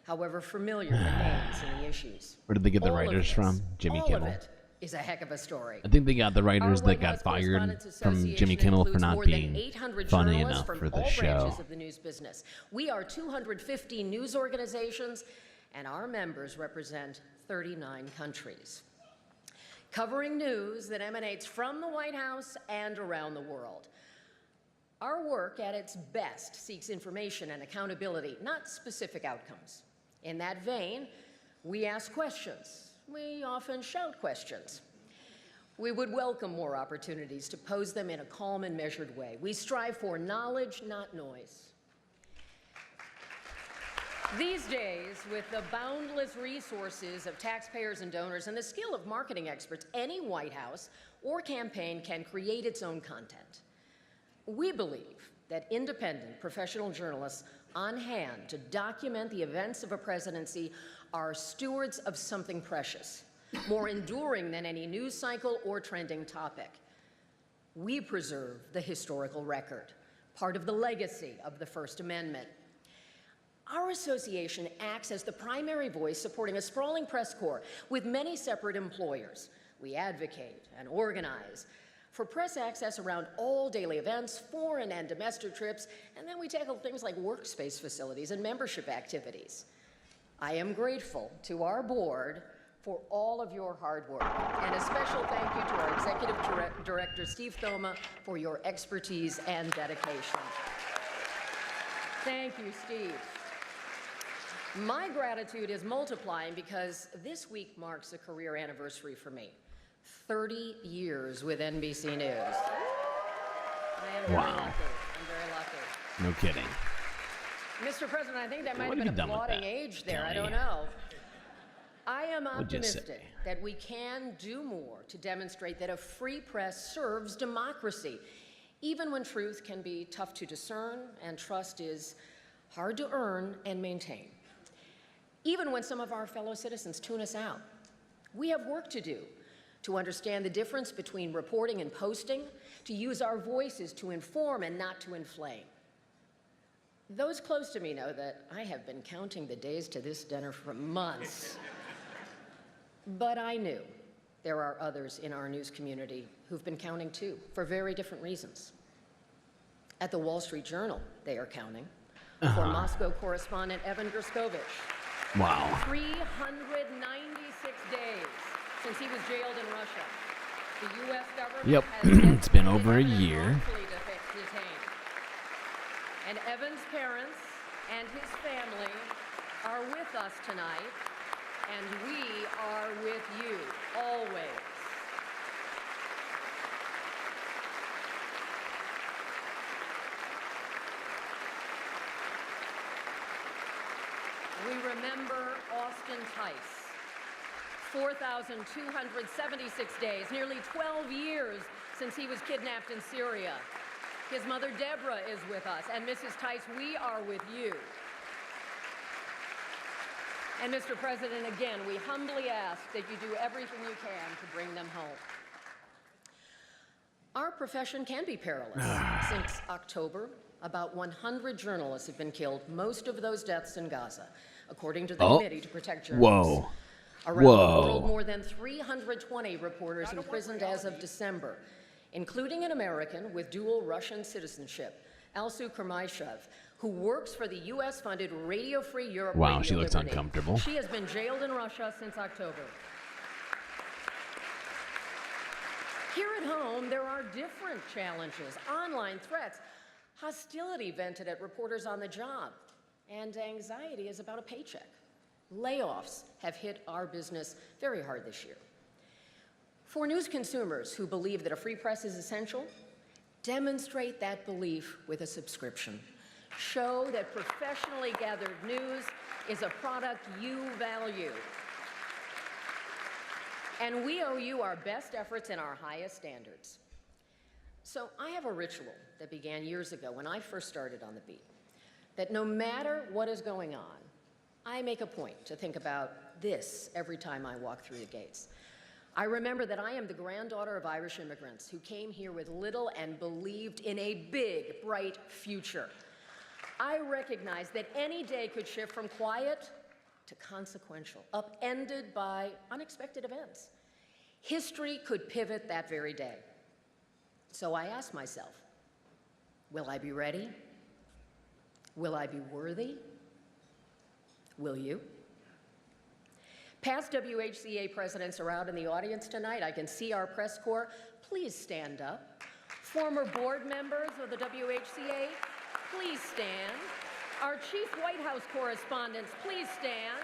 however familiar the names and the issues. Where did they get the writers from? Jimmy Kimmel. All of it is a heck of a story. I think they got the writers that got fired from Jimmy Kimmel for not being funny enough for the show. Of the news business. We are 250 news organizations, and our members represent 39 countries, covering news that emanates from the White House and around the world. Our work at its best seeks information and accountability, not specific outcomes. In that vein, we ask questions. We often shout questions. We would welcome more opportunities to pose them in a calm and measured way. We strive for knowledge, not noise. These days, with the boundless resources of taxpayers and donors and the skill of marketing experts, any White House or campaign can create its own content. We believe that independent professional journalists on hand to document the events of a presidency are stewards of something precious, more enduring than any news cycle or trending topic. We preserve the historical record, part of the legacy of the First Amendment. Our association acts as the primary voice supporting a sprawling press corps with many separate employers. We advocate and organize for press access around all daily events, foreign and domestic trips, and then we tackle things like workspace facilities and membership activities. I am grateful to our board for all of your hard work, and a special thank you to our Executive Director, Steve Thoma, for your expertise and dedication. Thank you, Steve. My gratitude is multiplying because this week marks a career anniversary for me. 30 years with NBC News. I am very lucky. I'm very lucky. No kidding. Mr. President, I think that might What have have been you done with applauding that? age there. Tell I me. don't know. I am What'd you say? optimistic that we can do more to demonstrate that a free press serves democracy, even when truth can be tough to discern and trust is hard to earn and maintain. Even when some of our fellow citizens tune us out, we have work to do to understand the difference between reporting and posting, to use our voices to inform and not to inflame. Those close to me know that I have been counting the days to this dinner for months. But I knew there are others in our news community who've been counting too, for very different reasons. At the Wall Street Journal, they are counting. For Moscow correspondent Evan Gerskovich. Wow. 396 days since he was jailed in Russia. The U.S. government Yep. has It's been over a Evan year. wrongfully detained. And Evan's parents and his family are with us tonight, and we are with you always. We remember Austin Tice. 4,276 days, nearly 12 years since he was kidnapped in Syria. His mother, Deborah, is with us. And Mrs. Tice, we are with you. And Mr. President, again, we humbly ask that you do everything you can to bring them home. Our profession can be perilous. Since October, about 100 journalists have been killed, most of those deaths in Gaza, according to the Committee to Protect Journalists. Whoa. Around the world, more than 320 reporters imprisoned as of December, including an American with dual Russian citizenship, Alsu Kermayshev, who works for the U.S.-funded Radio Free Europe. Wow, Radio she looks Liberty. uncomfortable. She has been jailed in Russia since October. Here at home, there are different challenges, online threats, hostility vented at reporters on the job, and anxiety is about a paycheck. Layoffs have hit our business very hard this year. For news consumers who believe that a free press is essential, demonstrate that belief with a subscription. Show that professionally gathered news is a product you value. And we owe you our best efforts and our highest standards. So I have a ritual that began years ago when I first started on the beat, that no matter what is going on, I make a point to think about this every time I walk through the gates. I remember that I am the granddaughter of Irish immigrants who came here with little and believed in a big, bright future. I recognize that any day could shift from quiet to consequential, upended by unexpected events. History could pivot that very day. So I ask myself, will I be ready? Will I be worthy? Will you? Past WHCA presidents are out in the audience tonight. I can see our press corps. Please stand up. Former board members of the WHCA, please stand. Our chief White House correspondents, please stand.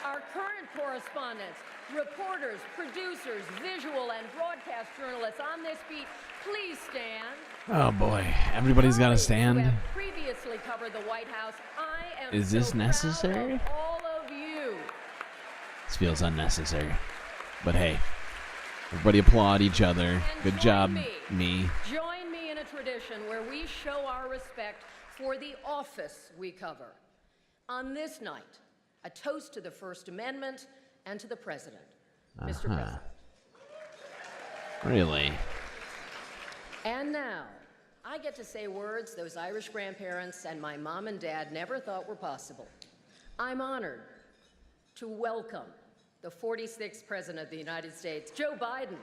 Our current correspondents, reporters, producers, visual and broadcast journalists on this beat, please stand. Oh boy, everybody's got to stand. Who have previously covered the White House. I am Is this so necessary? proud of all of you. This feels unnecessary. But hey, everybody applaud each other. Good job, me. Join me in a tradition where we show our respect for the office we cover. On this night, a toast to the First Amendment and to the President. Mr. President. Really? And now, I get to say words those Irish grandparents and my mom and dad never thought were possible. I'm honored to welcome the 46th President of the United States, Joe Biden.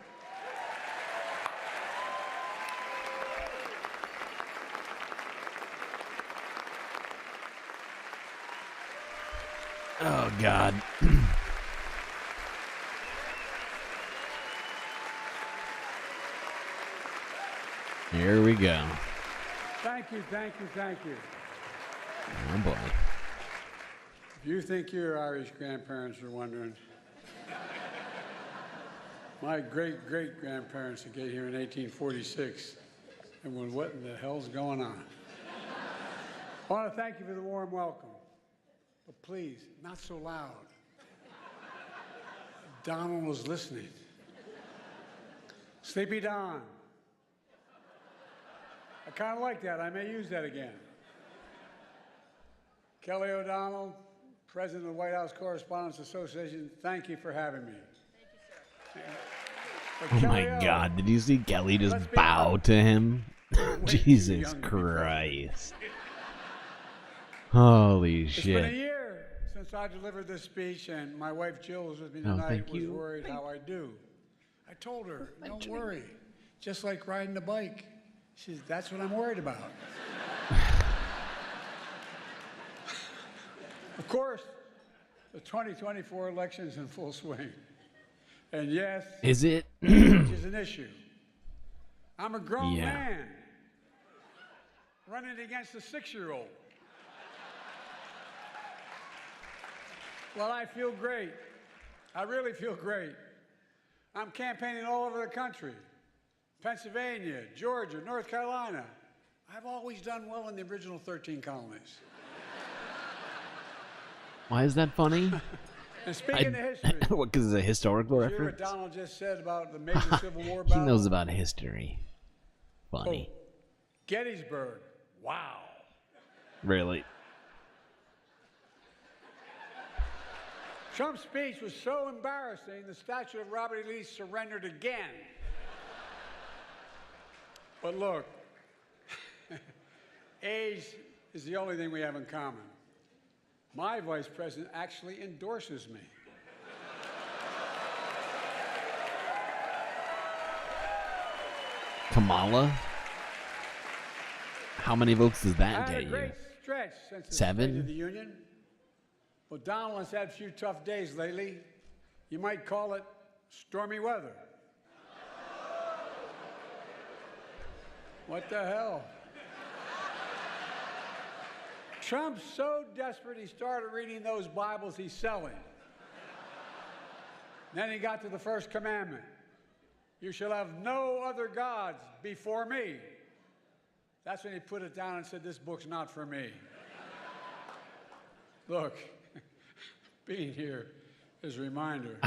Oh, God. Here we go. Thank you, thank you, thank you. Oh, boy. If you think your Irish grandparents are wondering, my great-great-grandparents that came here in 1846 and went, what in the hell's going on? I want to thank you for the warm welcome. But please, not so loud. Donald was listening. Sleepy Don. I kind of like that. I may use that again. Kelly O'Donnell, President of the White House Correspondents Association, thank you for having me. Oh my God, did you see Kelly just bow to him? Jesus Christ. Holy It's shit. been a year since I delivered this speech, and my wife Jill was with me Oh, tonight, thank was you. worried how I do. I told her, don't worry. Just like riding a bike. She says, that's what I'm worried about. Of course, the 2024 election's in full swing. And yes, Is it? which is an issue. I'm a grown Yeah. man running against a 6-year-old. Well, I feel great. I really feel great. I'm campaigning all over the country. Pennsylvania, Georgia, North Carolina. I've always done well in the original 13 colonies. Why is that funny? And speaking of history, What, because it's a historical did you hear what reference? Donald just said about the major Civil War He battle? knows about history. Funny. Oh, Gettysburg. Wow. Really? Trump's speech was so embarrassing, the statue of Robert E. Lee surrendered again. But look, age is the only thing we have in common. My vice president actually endorses me. Kamala? How many votes does I that had a get you? great stretch since the 7? State of the Union. Well, Donald has had a few tough days lately. You might call it stormy weather. What the hell? Trump's so desperate he started reading those Bibles he's selling. Then he got to the first commandment. You shall have no other gods before me. That's when he put it down and said, this book's not for me. Look, being here is a reminder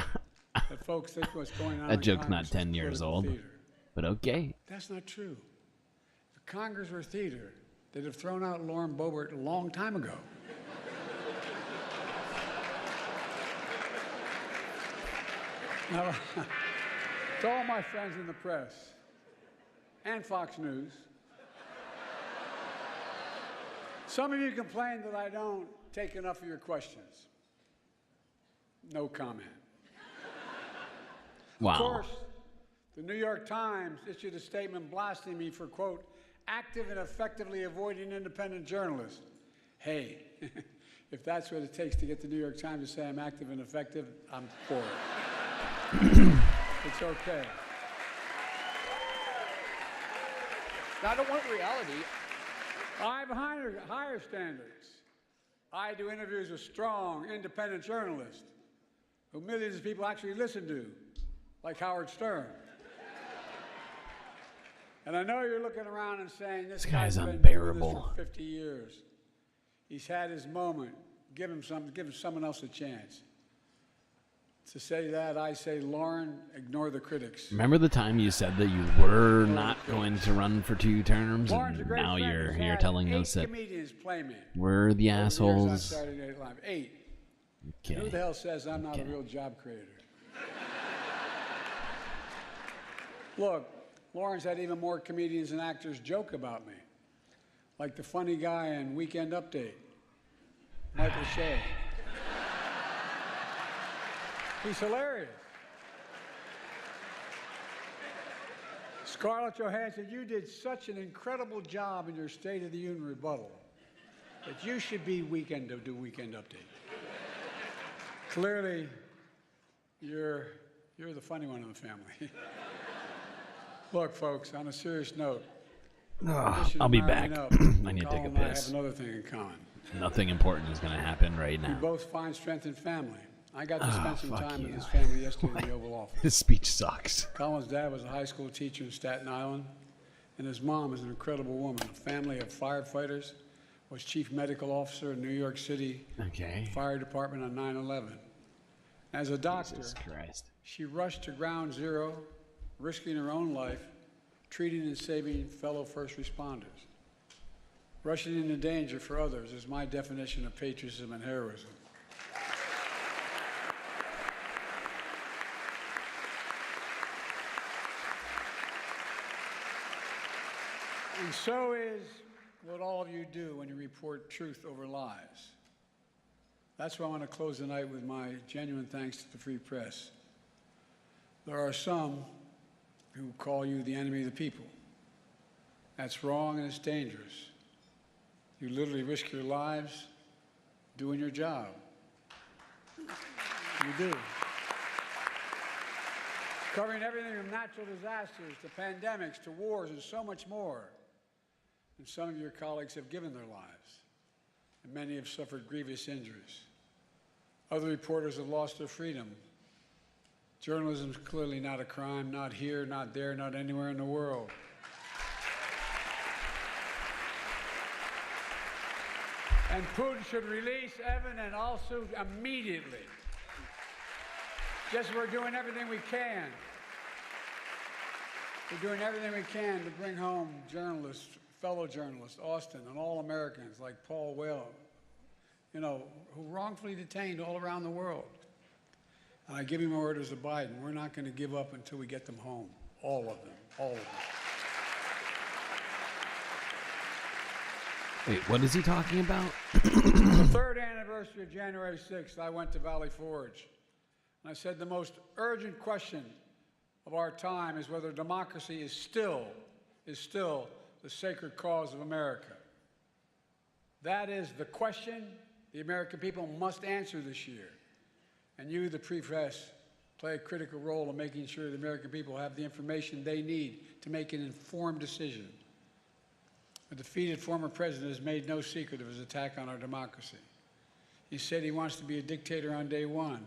that folks think what's going on That in joke's not Congress is 10 years political old, theater. but okay. That's not true. If Congress were theater, they'd have thrown out Lauren Boebert a long time ago. Now, to all my friends in the press and Fox News, some of you complain that I don't take enough of your questions. No comment. Wow. Of course, the New York Times issued a statement blasting me for, quote, active and effectively avoiding independent journalists. Hey, if that's what it takes to get the New York Times to say I'm active and effective, I'm for it. It's okay. I don't want reality. I have higher standards. I do interviews with strong, independent journalists who millions of people actually listen to, like Howard Stern. And I know you're looking around and saying, this guy's been doing this for 50 years. He's had his moment. Give him someone else a chance. To say that, I say, Lauren, ignore the critics. Remember the time you said that you were not going to run for 2 terms, and now you're telling us that we're the assholes? On Saturday Night Live. 8. Okay. Who the hell says I'm not a real job creator? Look, Lauren's had even more comedians and actors joke about me, like the funny guy in Weekend Update, Michael Shea. He's hilarious. Scarlett Johansson, you did such an incredible job in your State of the Union rebuttal that you should be do Weekend Update. Clearly, you're the funny one in the family. Look, folks, on a serious note, I'll be back. I need to take a Colin and I piss. have another thing in common. Nothing important is going to happen right We now. both find strength in family. I got to spend some time with his family yesterday in the Oval Office. His speech sucks. Colin's dad was a high school teacher in Staten Island, and his mom is an incredible woman, a family of firefighters, was chief medical officer in New York City Fire Department on 9/11. As a doctor, she rushed to ground zero, risking her own life, treating and saving fellow first responders. Rushing into danger for others is my definition of patriotism and heroism. And so is what all of you do when you report truth over lies. That's why I want to close the night with my genuine thanks to the free press. There are some who call you the enemy of the people. That's wrong and it's dangerous. You literally risk your lives doing your job. You do. Covering everything from natural disasters to pandemics to wars and so much more. And some of your colleagues have given their lives, and many have suffered grievous injuries. Other reporters have lost their freedom. Journalism is clearly not a crime, not here, not there, not anywhere in the world. And Putin should release Evan and also immediately. Just we're doing everything we can. We're doing everything we can to bring home journalists, fellow journalists, Austin, and all Americans like Paul Whale, who wrongfully detained all around the world. And I give you my orders to Biden. We're not going to give up until we get them home. All of them. All of them. Wait, what is he talking about? The third anniversary of January 6th, I went to Valley Forge. And I said the most urgent question of our time is whether democracy is still the sacred cause of America. That is the question the American people must answer this year. And you, the free press, play a critical role in making sure the American people have the information they need to make an informed decision. A defeated former president has made no secret of his attack on our democracy. He said he wants to be a dictator on day one,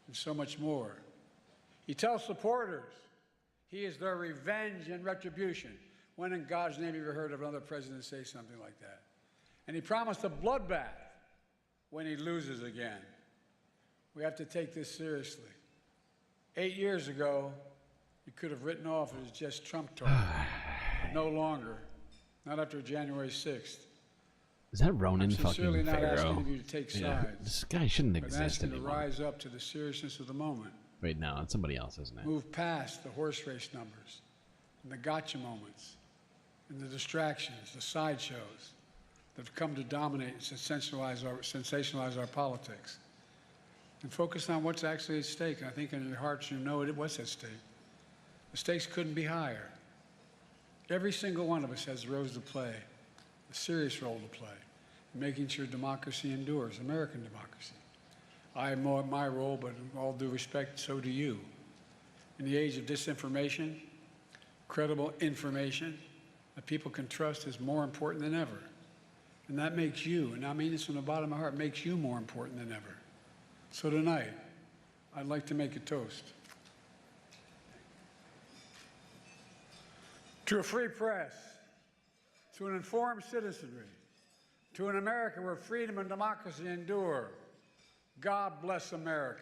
and so much more. He tells supporters he is their revenge and retribution. When in God's name have you ever heard of another president say something like that? And he promised a bloodbath when he loses again. We have to take this seriously. 8 years ago, you could have written off it as just Trump talk. But no longer. Not after January 6th. Is that Ronan I'm fucking sincerely not asking Pharaoh? of you to take Yeah, sides. this guy shouldn't But exist asking you to anymore. rise up to the seriousness of the moment. Wait, no, it's somebody else, isn't it? Move past the horse race numbers and the gotcha moments and the distractions, the sideshows that have come to dominate and sensationalize our politics. And focus on what's actually at stake. And I think in your hearts you know what's at stake. The stakes couldn't be higher. Every single one of us has a role to play, a serious role to play, in making sure democracy endures, American democracy. I have my role, but in all due respect, so do you. In the age of disinformation, credible information that people can trust is more important than ever. And that makes you, and I mean this from the bottom of my heart, makes you more important than ever. So tonight, I'd like to make a toast. To a free press, to an informed citizenry, to an America where freedom and democracy endure. God bless America.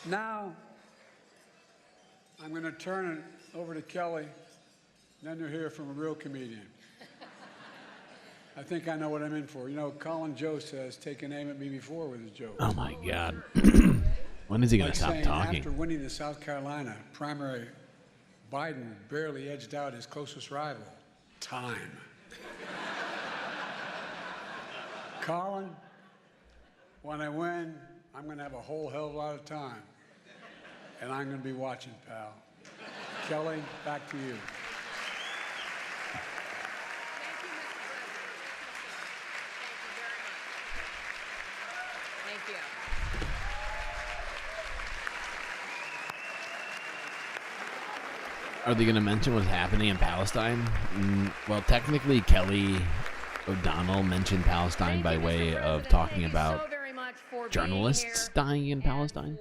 Now, I'm going to turn it over to Kelly, then you'll hear from a real comedian. I think I know what I'm in for. You know, Colin Jost has taken aim at me before with his jokes. Oh my God. When is he going to stop talking? After winning the South Carolina primary, Biden barely edged out his closest rival. Time. Colin, when I win, I'm going to have a whole hell of a lot of time. And I'm going to be watching, pal. Kelly, back to you. Thank you. Are they going to mention what's happening in Palestine? Well, technically, Kelly O'Donnell mentioned Palestine by way of talking about journalists dying in Palestine.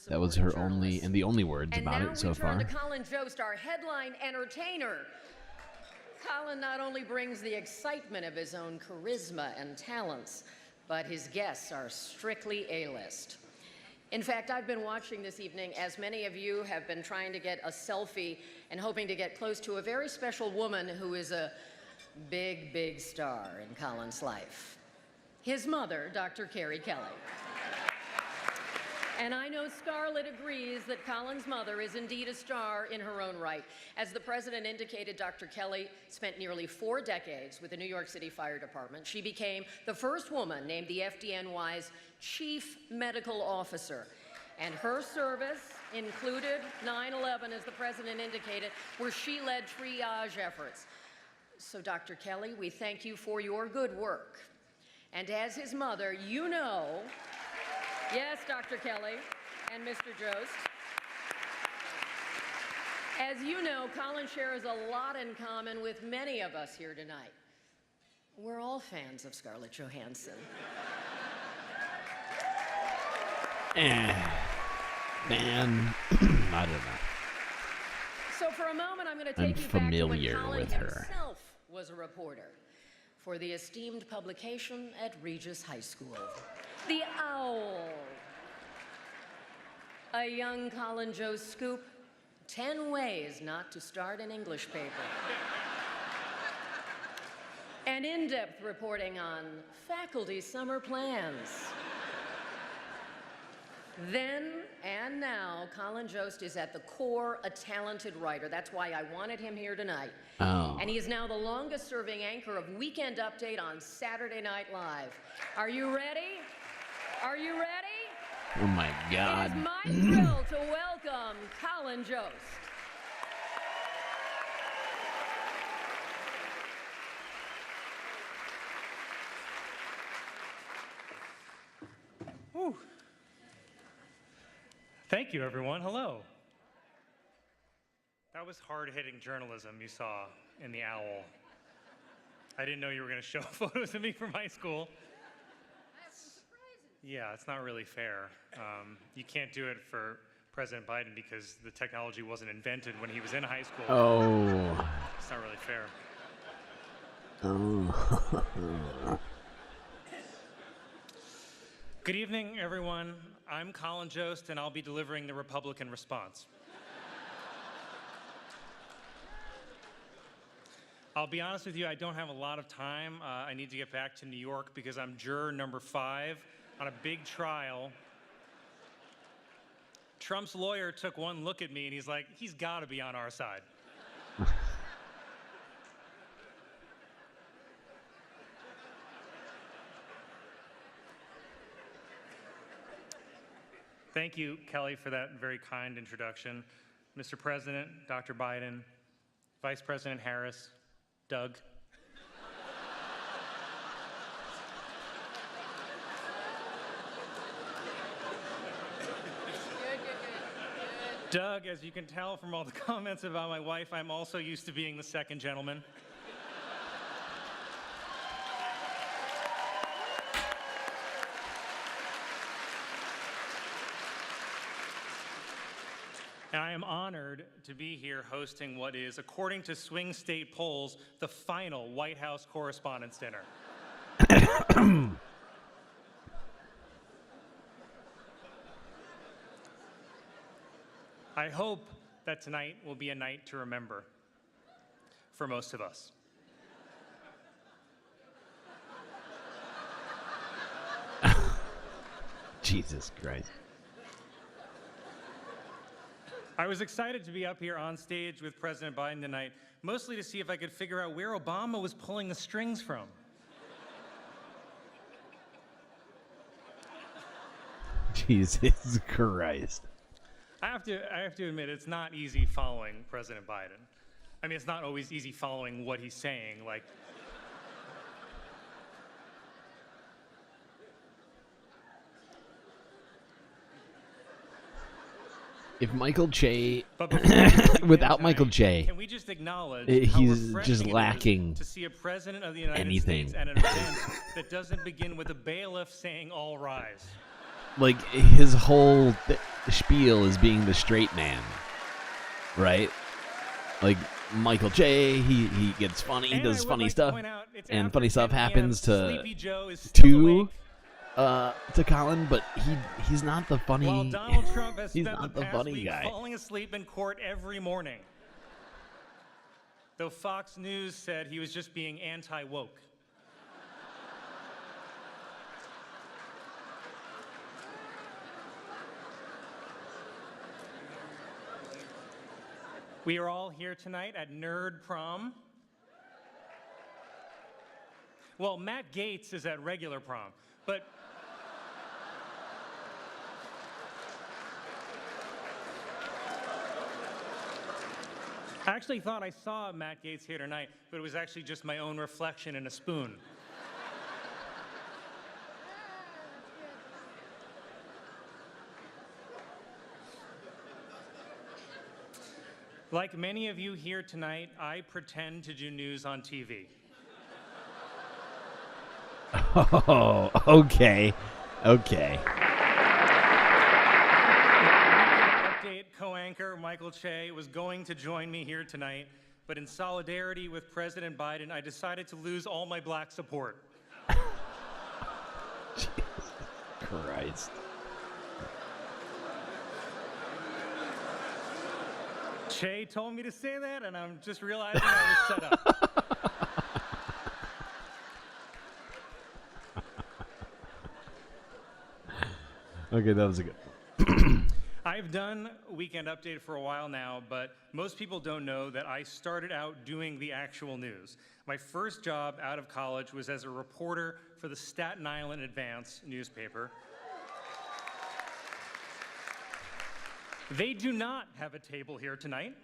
That was her only and the only words about it so far. And now we turn to Colin Jost, our headline entertainer. Colin not only brings the excitement of his own charisma and talents, but his guests are strictly A-list. In fact, I've been watching this evening as many of you have been trying to get a selfie and hoping to get close to a very special woman who is a big, big star in Colin's life. His mother, Dr. Carrie Kelly. And I know Scarlett agrees that Colin's mother is indeed a star in her own right. As the president indicated, Dr. Kelly spent nearly 4 decades with the New York City Fire Department. She became the first woman named the FDNY's chief medical officer. And her service included 9/11, as the president indicated, where she led triage efforts. So, Dr. Kelly, we thank you for your good work. And as his mother, you know, yes, Dr. Kelly and Mr. Jost, as you know, Colin shares a lot in common with many of us here tonight. We're all fans of Scarlett Johansson. Man, I don't know. So for a moment, I'm going to I'm take you back to when familiar Colin with her. himself was a reporter for the esteemed publication at Regis High School, The Owl. A young Colin Jost scoop, 10 ways not to start an English paper. And in-depth reporting on faculty summer plans. Then and now, Colin Jost is at the core a talented writer. That's why I wanted him here tonight. Oh. And he is now the longest-serving anchor of Weekend Update on Saturday Night Live. Are you ready? Are you ready? Oh my God. It is my thrill to welcome Colin Jost. Whew. Thank you, everyone. Hello. That was hard-hitting journalism you saw in The Owl. I didn't know you were going to show photos of me from high school. Yeah, it's not really fair. You can't do it for President Biden because the technology wasn't invented when he was in high school. Oh. It's not really fair. Oh. Good evening, everyone. I'm Colin Jost, and I'll be delivering the Republican response. I'll be honest with you, I don't have a lot of time. I need to get back to New York because I'm juror number 5 on a big trial. Trump's lawyer took one look at me and he's like, he's got to be on our side. Thank you, Kelly, for that very kind introduction. Mr. President, Dr. Biden, Vice President Harris, Doug. Doug, as you can tell from all the comments about my wife, I'm also used to being the second gentleman. And I am honored to be here hosting what is, according to swing state polls, the final White House Correspondents' Dinner. I hope that tonight will be a night to remember for most of us. Jesus Christ. I was excited to be up here on stage with President Biden tonight, mostly to see if I could figure out where Obama was pulling the strings from. Jesus Christ. I have to admit, it's not easy following President Biden. I mean, it's not always easy following what he's saying. Like, If Michael Che, but before we begin without tonight, Michael Che, can we just acknowledge how he's refreshing just it is lacking to see a president of the United anything. States at an event that doesn't begin with a bailiff saying "all rise." Like, his whole spiel is being the straight man, right? Like, Michael Che, he gets funny, he And does I would funny like to stuff, point out it's and after funny stuff 10 p.m. happens Sleepy Joe is still to Colin, but he's not the funny. While Donald Trump has he's spent not the the past funny week guy. falling asleep in court every morning. Though Fox News said he was just being anti-woke. We are all here tonight at Nerd Prom. Well, Matt Gaetz is at regular prom, but I actually thought I saw Matt Gaetz here tonight, but it was actually just my own reflection in a spoon. Like many of you here tonight, I pretend to do news on TV. Oh, okay. Okay. Update co-anchor Michael Che was going to join me here tonight, but in solidarity with President Biden, I decided to lose all my black support. Jesus Christ. Che told me to say that, and I'm just realizing I was set up. Okay, that was a good one. I've done Weekend Update for a while now, but most people don't know that I started out doing the actual news. My first job out of college was as a reporter for the Staten Island Advance newspaper. They do not have a table here tonight.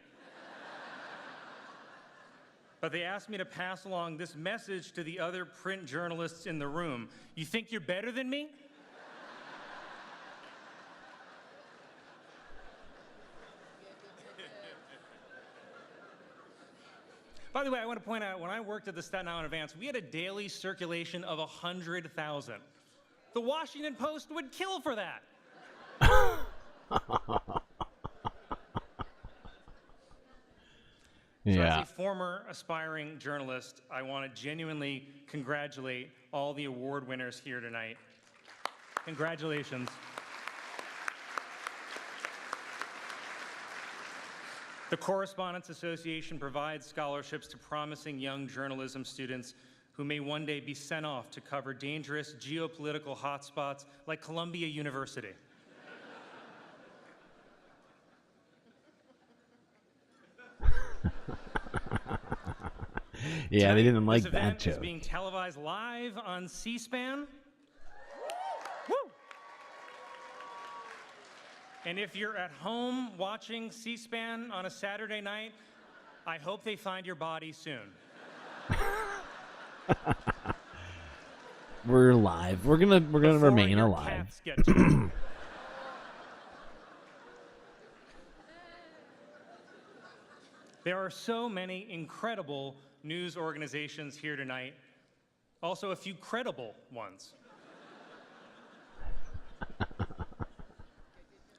But they asked me to pass along this message to the other print journalists in the room. You think you're better than me? By the way, I want to point out, when I worked at the Staten Island Advance, we had a daily circulation of 100,000. The Washington Post would kill for that. So Yeah. as a former aspiring journalist, I want to genuinely congratulate all the award winners here tonight. Congratulations. The Correspondents Association provides scholarships to promising young journalism students who may one day be sent off to cover dangerous geopolitical hotspots like Columbia University. Yeah, Tonight, they didn't like this that event joke. is being televised live on C-SPAN. Woo! And if you're at home watching C-SPAN on a Saturday night, I hope they find your body soon. We're live. We're gonna remain your alive. cats get to you. There are so many incredible news organizations here tonight. Also, a few credible ones.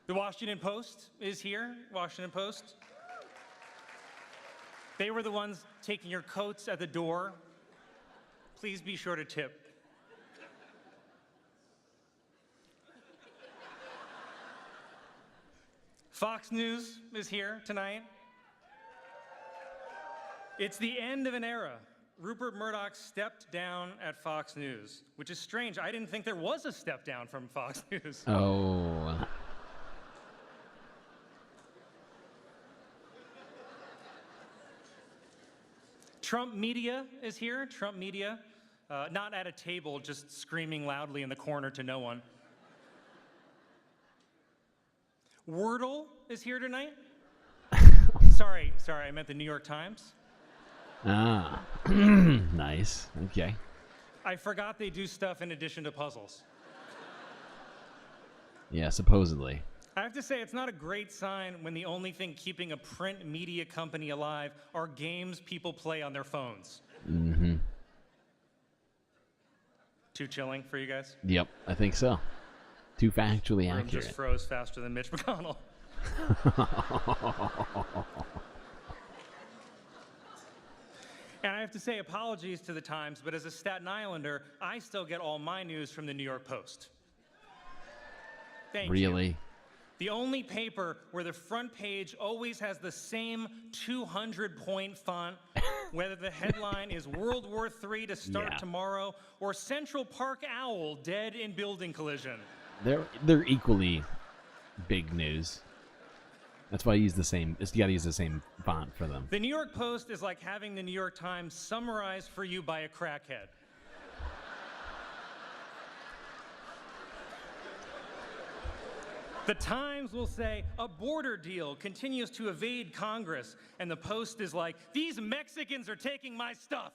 The Washington Post is here. Washington Post. They were the ones taking your coats at the door. Please be sure to tip. Fox News is here tonight. It's the end of an era. Rupert Murdoch stepped down at Fox News, which is strange. I didn't think there was a step down from Fox News. Oh. Trump Media is here. Trump Media, not at a table, just screaming loudly in the corner to no one. Wordle is here tonight. Sorry, I meant the New York Times. Ah, nice. Okay. I forgot they do stuff in addition to puzzles. Yeah, supposedly. I have to say, it's not a great sign when the only thing keeping a print media company alive are games people play on their phones. Mm-hmm. Too chilling for you guys? Yep, I think so. Too factually Room accurate. just froze faster than Mitch McConnell. And I have to say, apologies to the Times, but as a Staten Islander, I still get all my news from the New York Post. Thank you. Really? The only paper where the front page always has the same 200-point font, whether the headline is World War III to start tomorrow or Central Park Owl dead in building collision. They're equally big news. That's why I use the same. You got to use the same font for them. The New York Post is like having the New York Times summarized for you by a crackhead. The Times will say, a border deal continues to evade Congress, and the Post is like, these Mexicans are taking my stuff.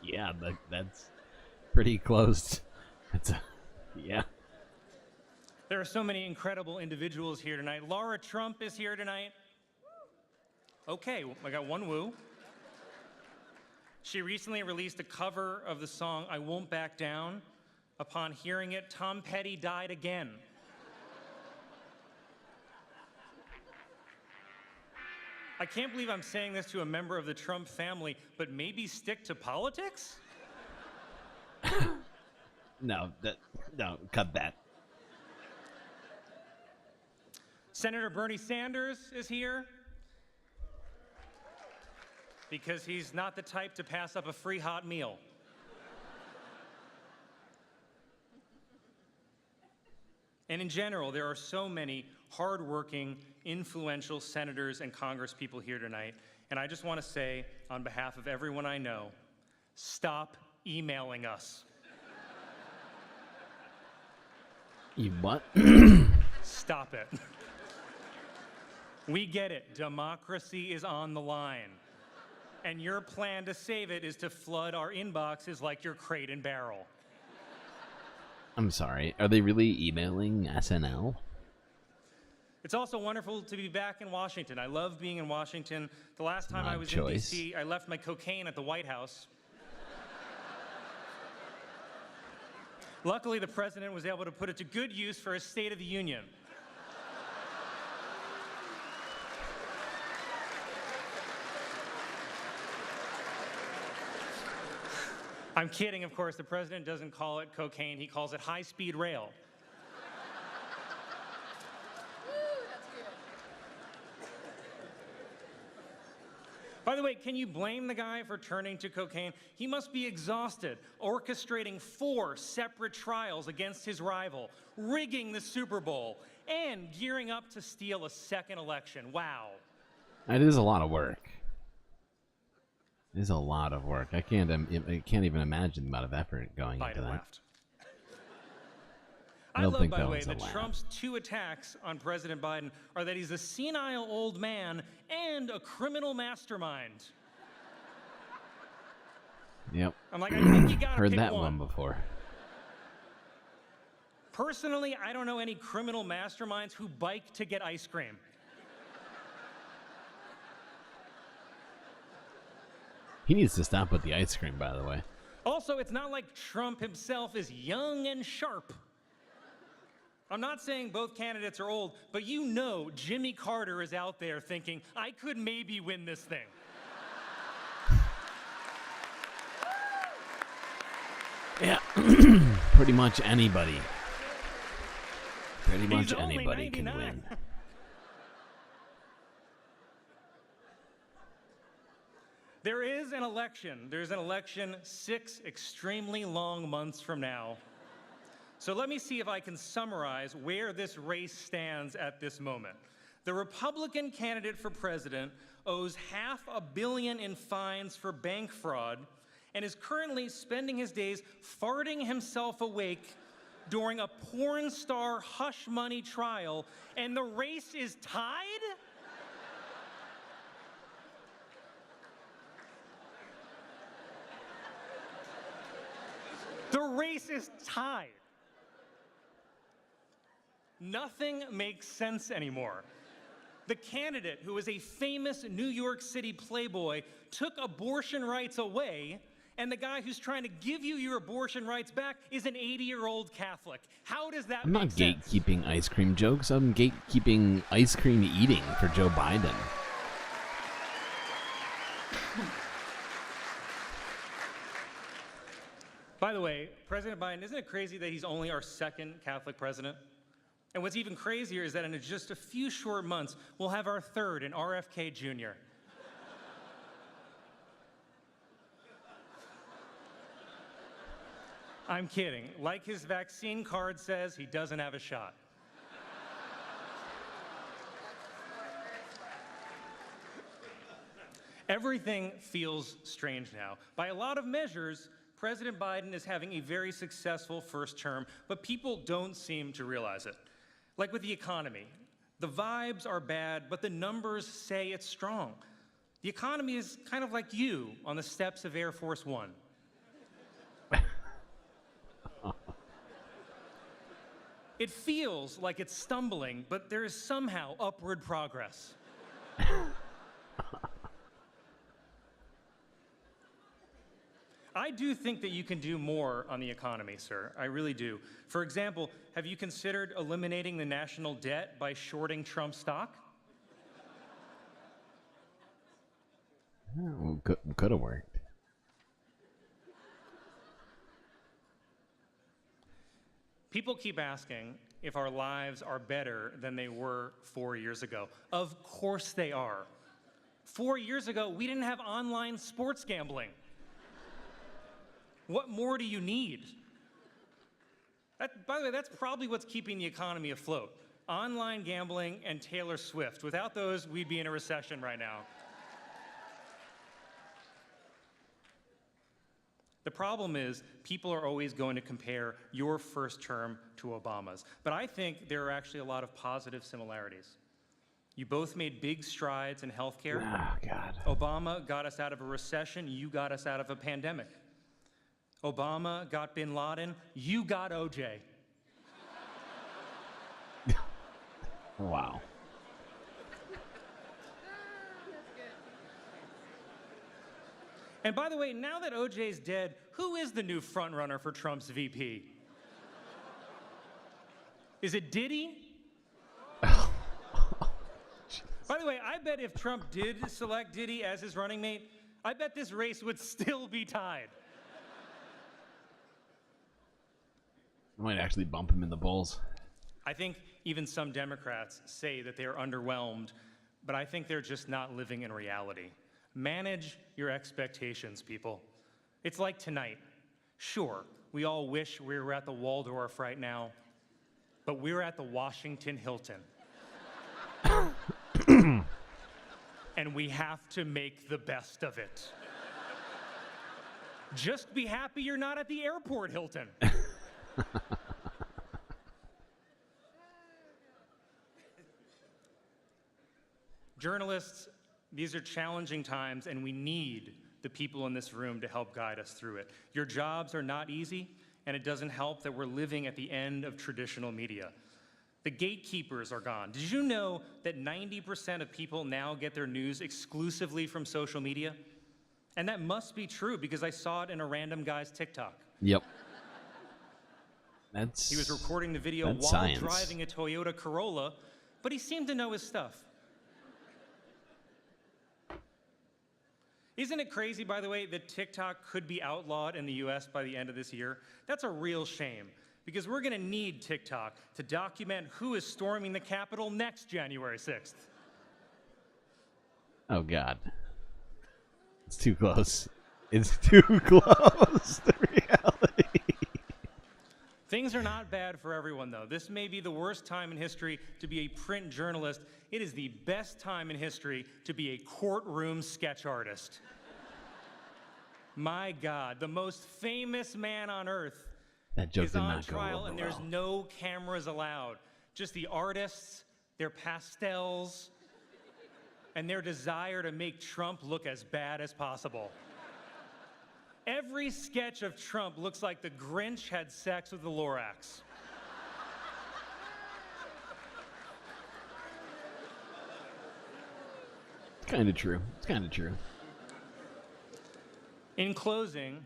Yeah, that's pretty close. Yeah. There are so many incredible individuals here tonight. Laura Trump is here tonight. Okay, I got one woo. She recently released a cover of the song I Won't Back Down. Upon hearing it, Tom Petty died again. I can't believe I'm saying this to a member of the Trump family, but maybe stick to politics? No, cut that. Senator Bernie Sanders is here because he's not the type to pass up a free hot meal. And in general, there are so many hardworking, influential senators and congresspeople here tonight. And I just want to say, on behalf of everyone I know, stop emailing us. You what? Stop it. We get it. Democracy is on the line. And your plan to save it is to flood our inboxes like your Crate and Barrel. I'm sorry. Are they really emailing SNL? It's also wonderful to be back in Washington. I love being in Washington. The last time I was in D.C., I left my cocaine at the White House. Luckily, the president was able to put it to good use for his State of the Union. I'm kidding, of course. The president doesn't call it cocaine. He calls it high-speed rail. By the way, can you blame the guy for turning to cocaine? He must be exhausted, orchestrating 4 separate trials against his rival, rigging the Super Bowl, and gearing up to steal a second election. Wow. It is a lot of work. It is a lot of work. I can't even imagine the amount of effort going into that. Laughed. I don't think by the that way, was a that laugh. Trump's 2 attacks on President Biden are that he's a senile old man and a criminal mastermind. Yep. I'm like, I think you gotta Heard pick that one. one before. Personally, I don't know any criminal masterminds who bike to get ice cream. He needs to stop with the ice cream, by the way. Also, it's not like Trump himself is young and sharp. I'm not saying both candidates are old, but you know Jimmy Carter is out there thinking, I could maybe win this thing. Yeah, pretty much anybody. Pretty much He's only anybody can 99. win. There is an election. There's an election 6 extremely long months from now. So let me see if I can summarize where this race stands at this moment. The Republican candidate for president owes $500 million in fines for bank fraud and is currently spending his days farting himself awake during a porn star hush money trial, and the race is tied? The race is tied. Nothing makes sense anymore. The candidate, who is a famous New York City playboy, took abortion rights away, and the guy who's trying to give you your abortion rights back is an 80-year-old Catholic. How does that I'm make not sense? gatekeeping ice cream jokes. I'm gatekeeping ice cream eating for Joe Biden. By the way, President Biden, isn't it crazy that he's only our 2nd Catholic president? And what's even crazier is that in just a few short months, we'll have our 3rd in RFK Jr. I'm kidding. Like his vaccine card says, he doesn't have a shot. Everything feels strange now. By a lot of measures, President Biden is having a very successful first term, but people don't seem to realize it. Like with the economy, the vibes are bad, but the numbers say it's strong. The economy is kind of like you on the steps of Air Force One. It feels like it's stumbling, but there is somehow upward progress. I do think that you can do more on the economy, sir. I really do. For example, have you considered eliminating the national debt by shorting Trump stock? Well, could have worked. People keep asking if our lives are better than they were 4 years ago. Of course they are. 4 years ago, we didn't have online sports gambling. What more do you need? By the way, that's probably what's keeping the economy afloat. Online gambling and Taylor Swift. Without those, we'd be in a recession right now. The problem is people are always going to compare your first term to Obama's. But I think there are actually a lot of positive similarities. You both made big strides in healthcare. Oh, God. Obama got us out of a recession. You got us out of a pandemic. Obama got bin Laden. You got OJ. Wow. And by the way, now that OJ's dead, who is the new frontrunner for Trump's VP? Is it Diddy? By the way, I bet if Trump did select Diddy as his running mate, I bet this race would still be tied. I might actually bump him in the polls. I think even some Democrats say that they are underwhelmed, but I think they're just not living in reality. Manage your expectations, people. It's like tonight. Sure, we all wish we were at the Waldorf right now, but we're at the Washington Hilton. And we have to make the best of it. Just be happy you're not at the airport Hilton. Journalists, these are challenging times, and we need the people in this room to help guide us through it. Your jobs are not easy, and it doesn't help that we're living at the end of traditional media. The gatekeepers are gone. Did you know that 90% of people now get their news exclusively from social media? And that must be true because I saw it in a random guy's TikTok. Yep. He was recording the video while science. driving a Toyota Corolla, but he seemed to know his stuff. Isn't it crazy, by the way, that TikTok could be outlawed in the US by the end of this year? That's a real shame, because we're going to need TikTok to document who is storming the Capitol next January 6th. Oh, God. It's too close. It's too close to reality. Things are not bad for everyone, though. This may be the worst time in history to be a print journalist. It is the best time in history to be a courtroom sketch artist. My God, the most famous man on earth That joke is did on not go trial, over and there's well. no cameras allowed. Just the artists, their pastels, and their desire to make Trump look as bad as possible. Every sketch of Trump looks like the Grinch had sex with the Lorax. It's kind of true. It's kind of true. In closing,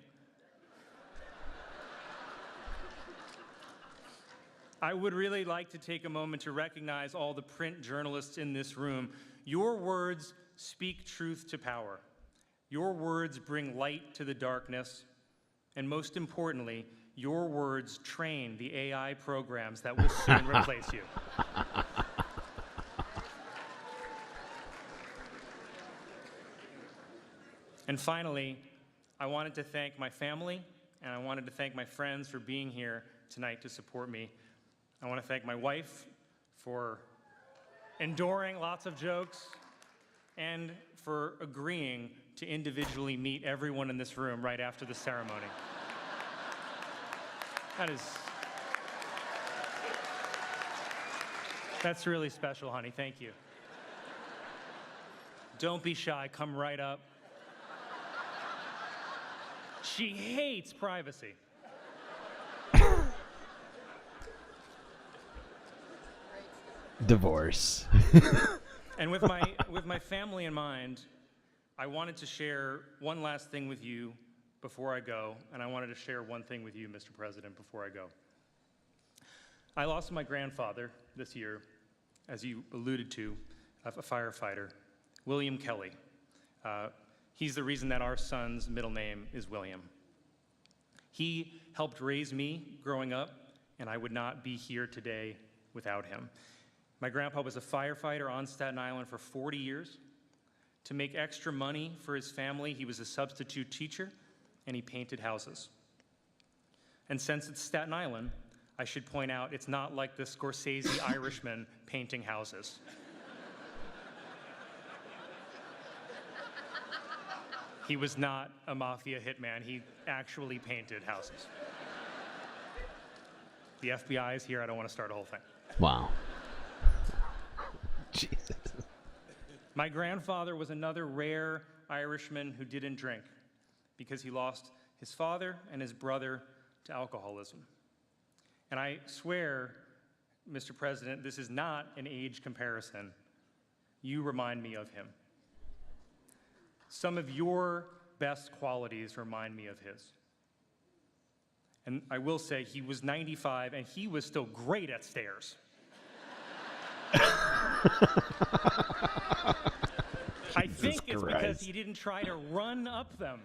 I would really like to take a moment to recognize all the print journalists in this room. Your words speak truth to power. Your words bring light to the darkness. And most importantly, your words train the AI programs that will soon replace you. And finally, I wanted to thank my family, and I wanted to thank my friends for being here tonight to support me. I want to thank my wife for enduring lots of jokes and for agreeing to individually meet everyone in this room right after the ceremony. That's really special, honey. Thank you. Don't be shy. Come right up. She hates privacy. Divorce. And with my family in mind, I wanted to share one last thing with you before I go, and I wanted to share one thing with you, Mr. President, before I go. I lost my grandfather this year, as you alluded to, a firefighter, William Kelly. He's the reason that our son's middle name is William. He helped raise me growing up, and I would not be here today without him. My grandpa was a firefighter on Staten Island for 40 years. To make extra money for his family, he was a substitute teacher, and he painted houses. And since it's Staten Island, I should point out it's not like the Scorsese Irishman painting houses. He was not a mafia hitman. He actually painted houses. The FBI is here. I don't want to start a whole thing. Wow. Jesus. My grandfather was another rare Irishman who didn't drink because he lost his father and his brother to alcoholism. And I swear, Mr. President, this is not an age comparison. You remind me of him. Some of your best qualities remind me of his. And I will say, he was 95 and he was still great at stairs. I think it's because he didn't try to run up them.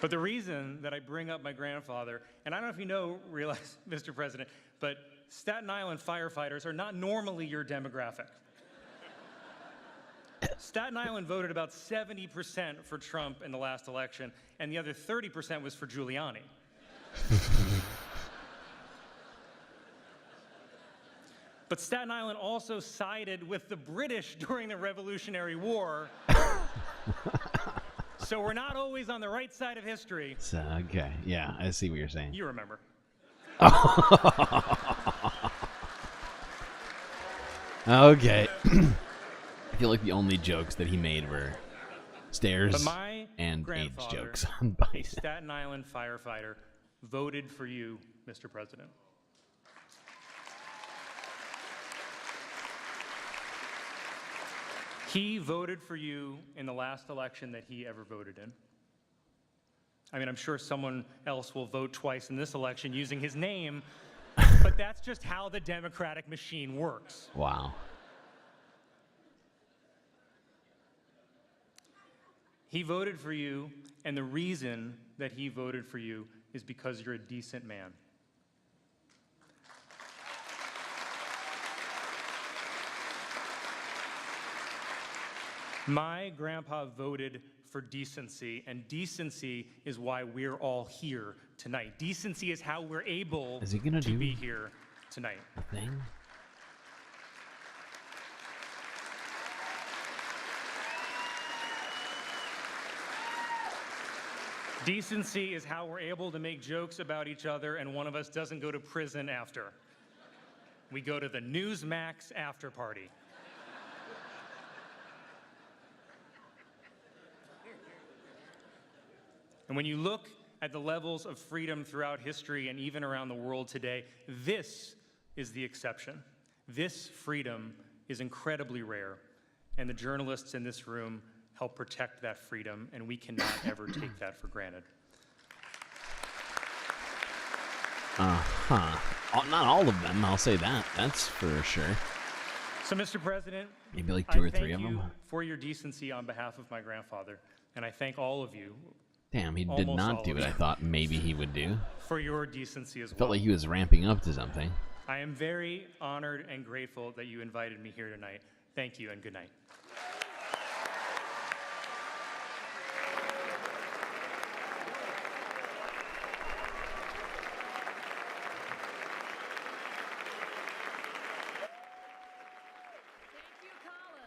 But the reason that I bring up my grandfather, and I don't know if you realize, Mr. President, but Staten Island firefighters are not normally your demographic. Staten Island voted about 70% for Trump in the last election, and the other 30% was for Giuliani. But Staten Island also sided with the British during the Revolutionary War. So we're not always on the right side of history. So, okay, yeah, I see what you're saying. You remember. Okay. I feel like the only jokes that he made were stairs But my and AIDS grandfather, jokes on a Biden. Staten Island firefighter, voted for you, Mr. President. He voted for you in the last election that he ever voted in. I mean, I'm sure someone else will vote twice in this election using his name, but that's just how the Democratic machine works. Wow. He voted for you, and the reason that he voted for you is because you're a decent man. My grandpa voted for decency, and decency is why we're all here tonight. Decency is how we're able to be here tonight. A thing? Decency is how we're able to make jokes about each other and one of us doesn't go to prison after. We go to the Newsmax after party. And when you look at the levels of freedom throughout history and even around the world today, this is the exception. This freedom is incredibly rare, and the journalists in this room help protect that freedom, and we cannot ever take that for granted. Not all of them, I'll say that. That's for sure. So, Mr. President, maybe like two or three of them. I thank you for your decency on behalf of my grandfather, and I thank all of you. Damn, he did not do what I thought maybe he would do. For your decency as well. Felt like he was ramping up to something. I am very honored and grateful that you invited me here tonight. Thank you and good night.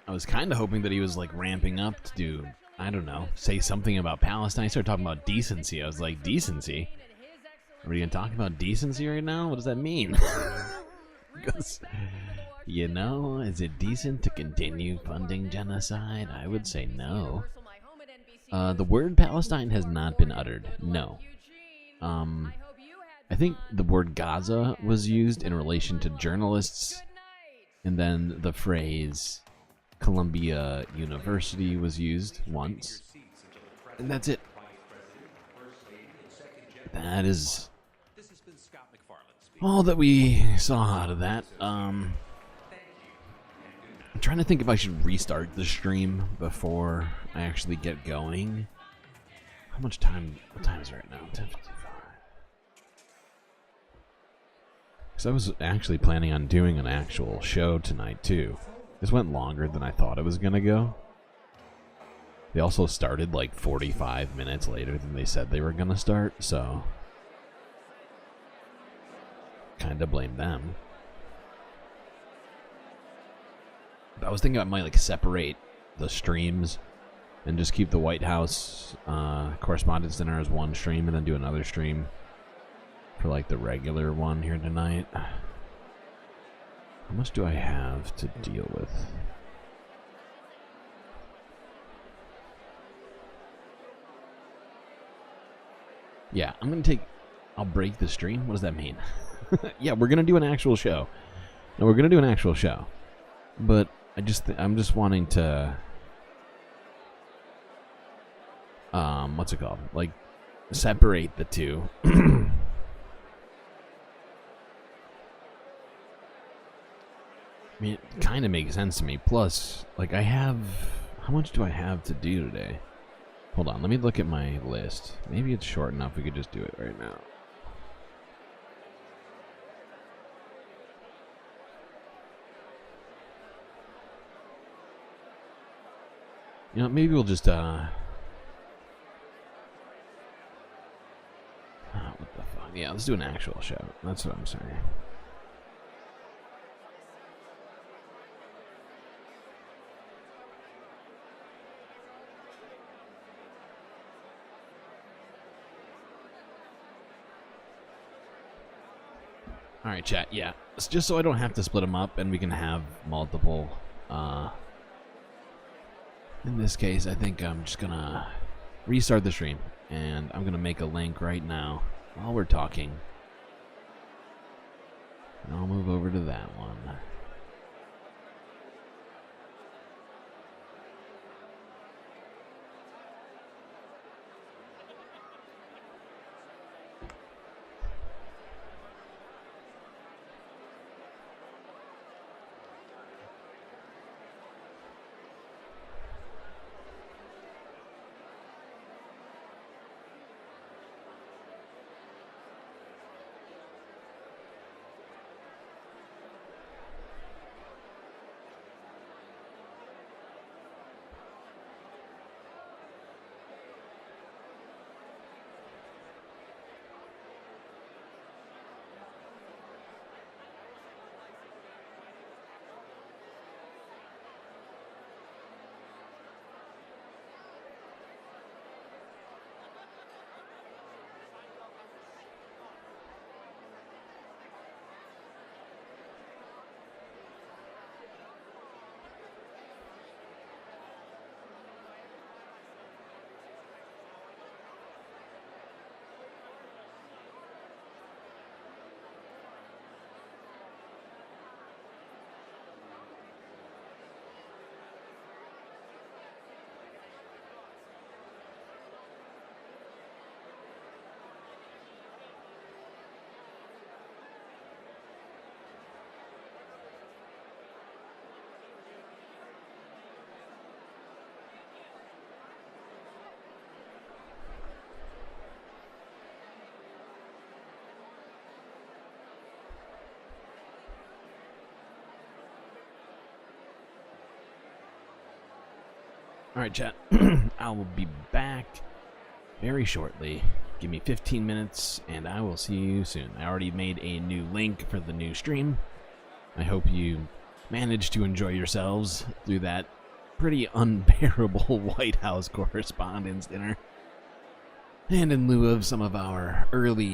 I was kind of hoping that he was like ramping up to do, I don't know, say something about Palestine. He started talking about decency. I was like, decency? Are we going to talk about decency right now? What does that mean? Because, you know, is it decent to continue funding genocide? I would say no. The word Palestine has not been uttered. No. I think the word Gaza was used in relation to journalists, and then the phrase Columbia University was used once, and that's it. That is all that we saw out of that. I'm trying to think if I should restart the stream before I actually get going. How much time? What time is it right now? 10:55. Because I was actually planning on doing an actual show tonight too. This went longer than I thought it was gonna go. They also started like 45 minutes later than they said they were gonna start, so kinda blame them. But I was thinking I might like separate the streams and just keep the White House Correspondents Dinner as one stream and then do another stream for like the regular one here tonight. How much do I have to deal with? Yeah, I'll break the stream. What does that mean? Yeah, we're gonna do an actual show. No, we're gonna do an actual show. But I'm just wanting to what's it called? Like separate the two. I mean, it kind of makes sense to me. Plus, like, how much do I have to do today? Hold on, let me look at my list. Maybe it's short enough we could just do it right now. You know, maybe we'll just, what the fuck? Yeah, let's do an actual show. That's what I'm saying. Alright, chat, yeah. It's just so I don't have to split them up and we can have multiple, in this case, I think I'm just gonna restart the stream, and I'm gonna make a link right now while we're talking. And I'll move over to that one. Alright, chat. I will be back very shortly. Give me 15 minutes, and I will see you soon. I already made a new link for the new stream. I hope you managed to enjoy yourselves through that pretty unbearable White House Correspondents dinner. And in lieu of some of our early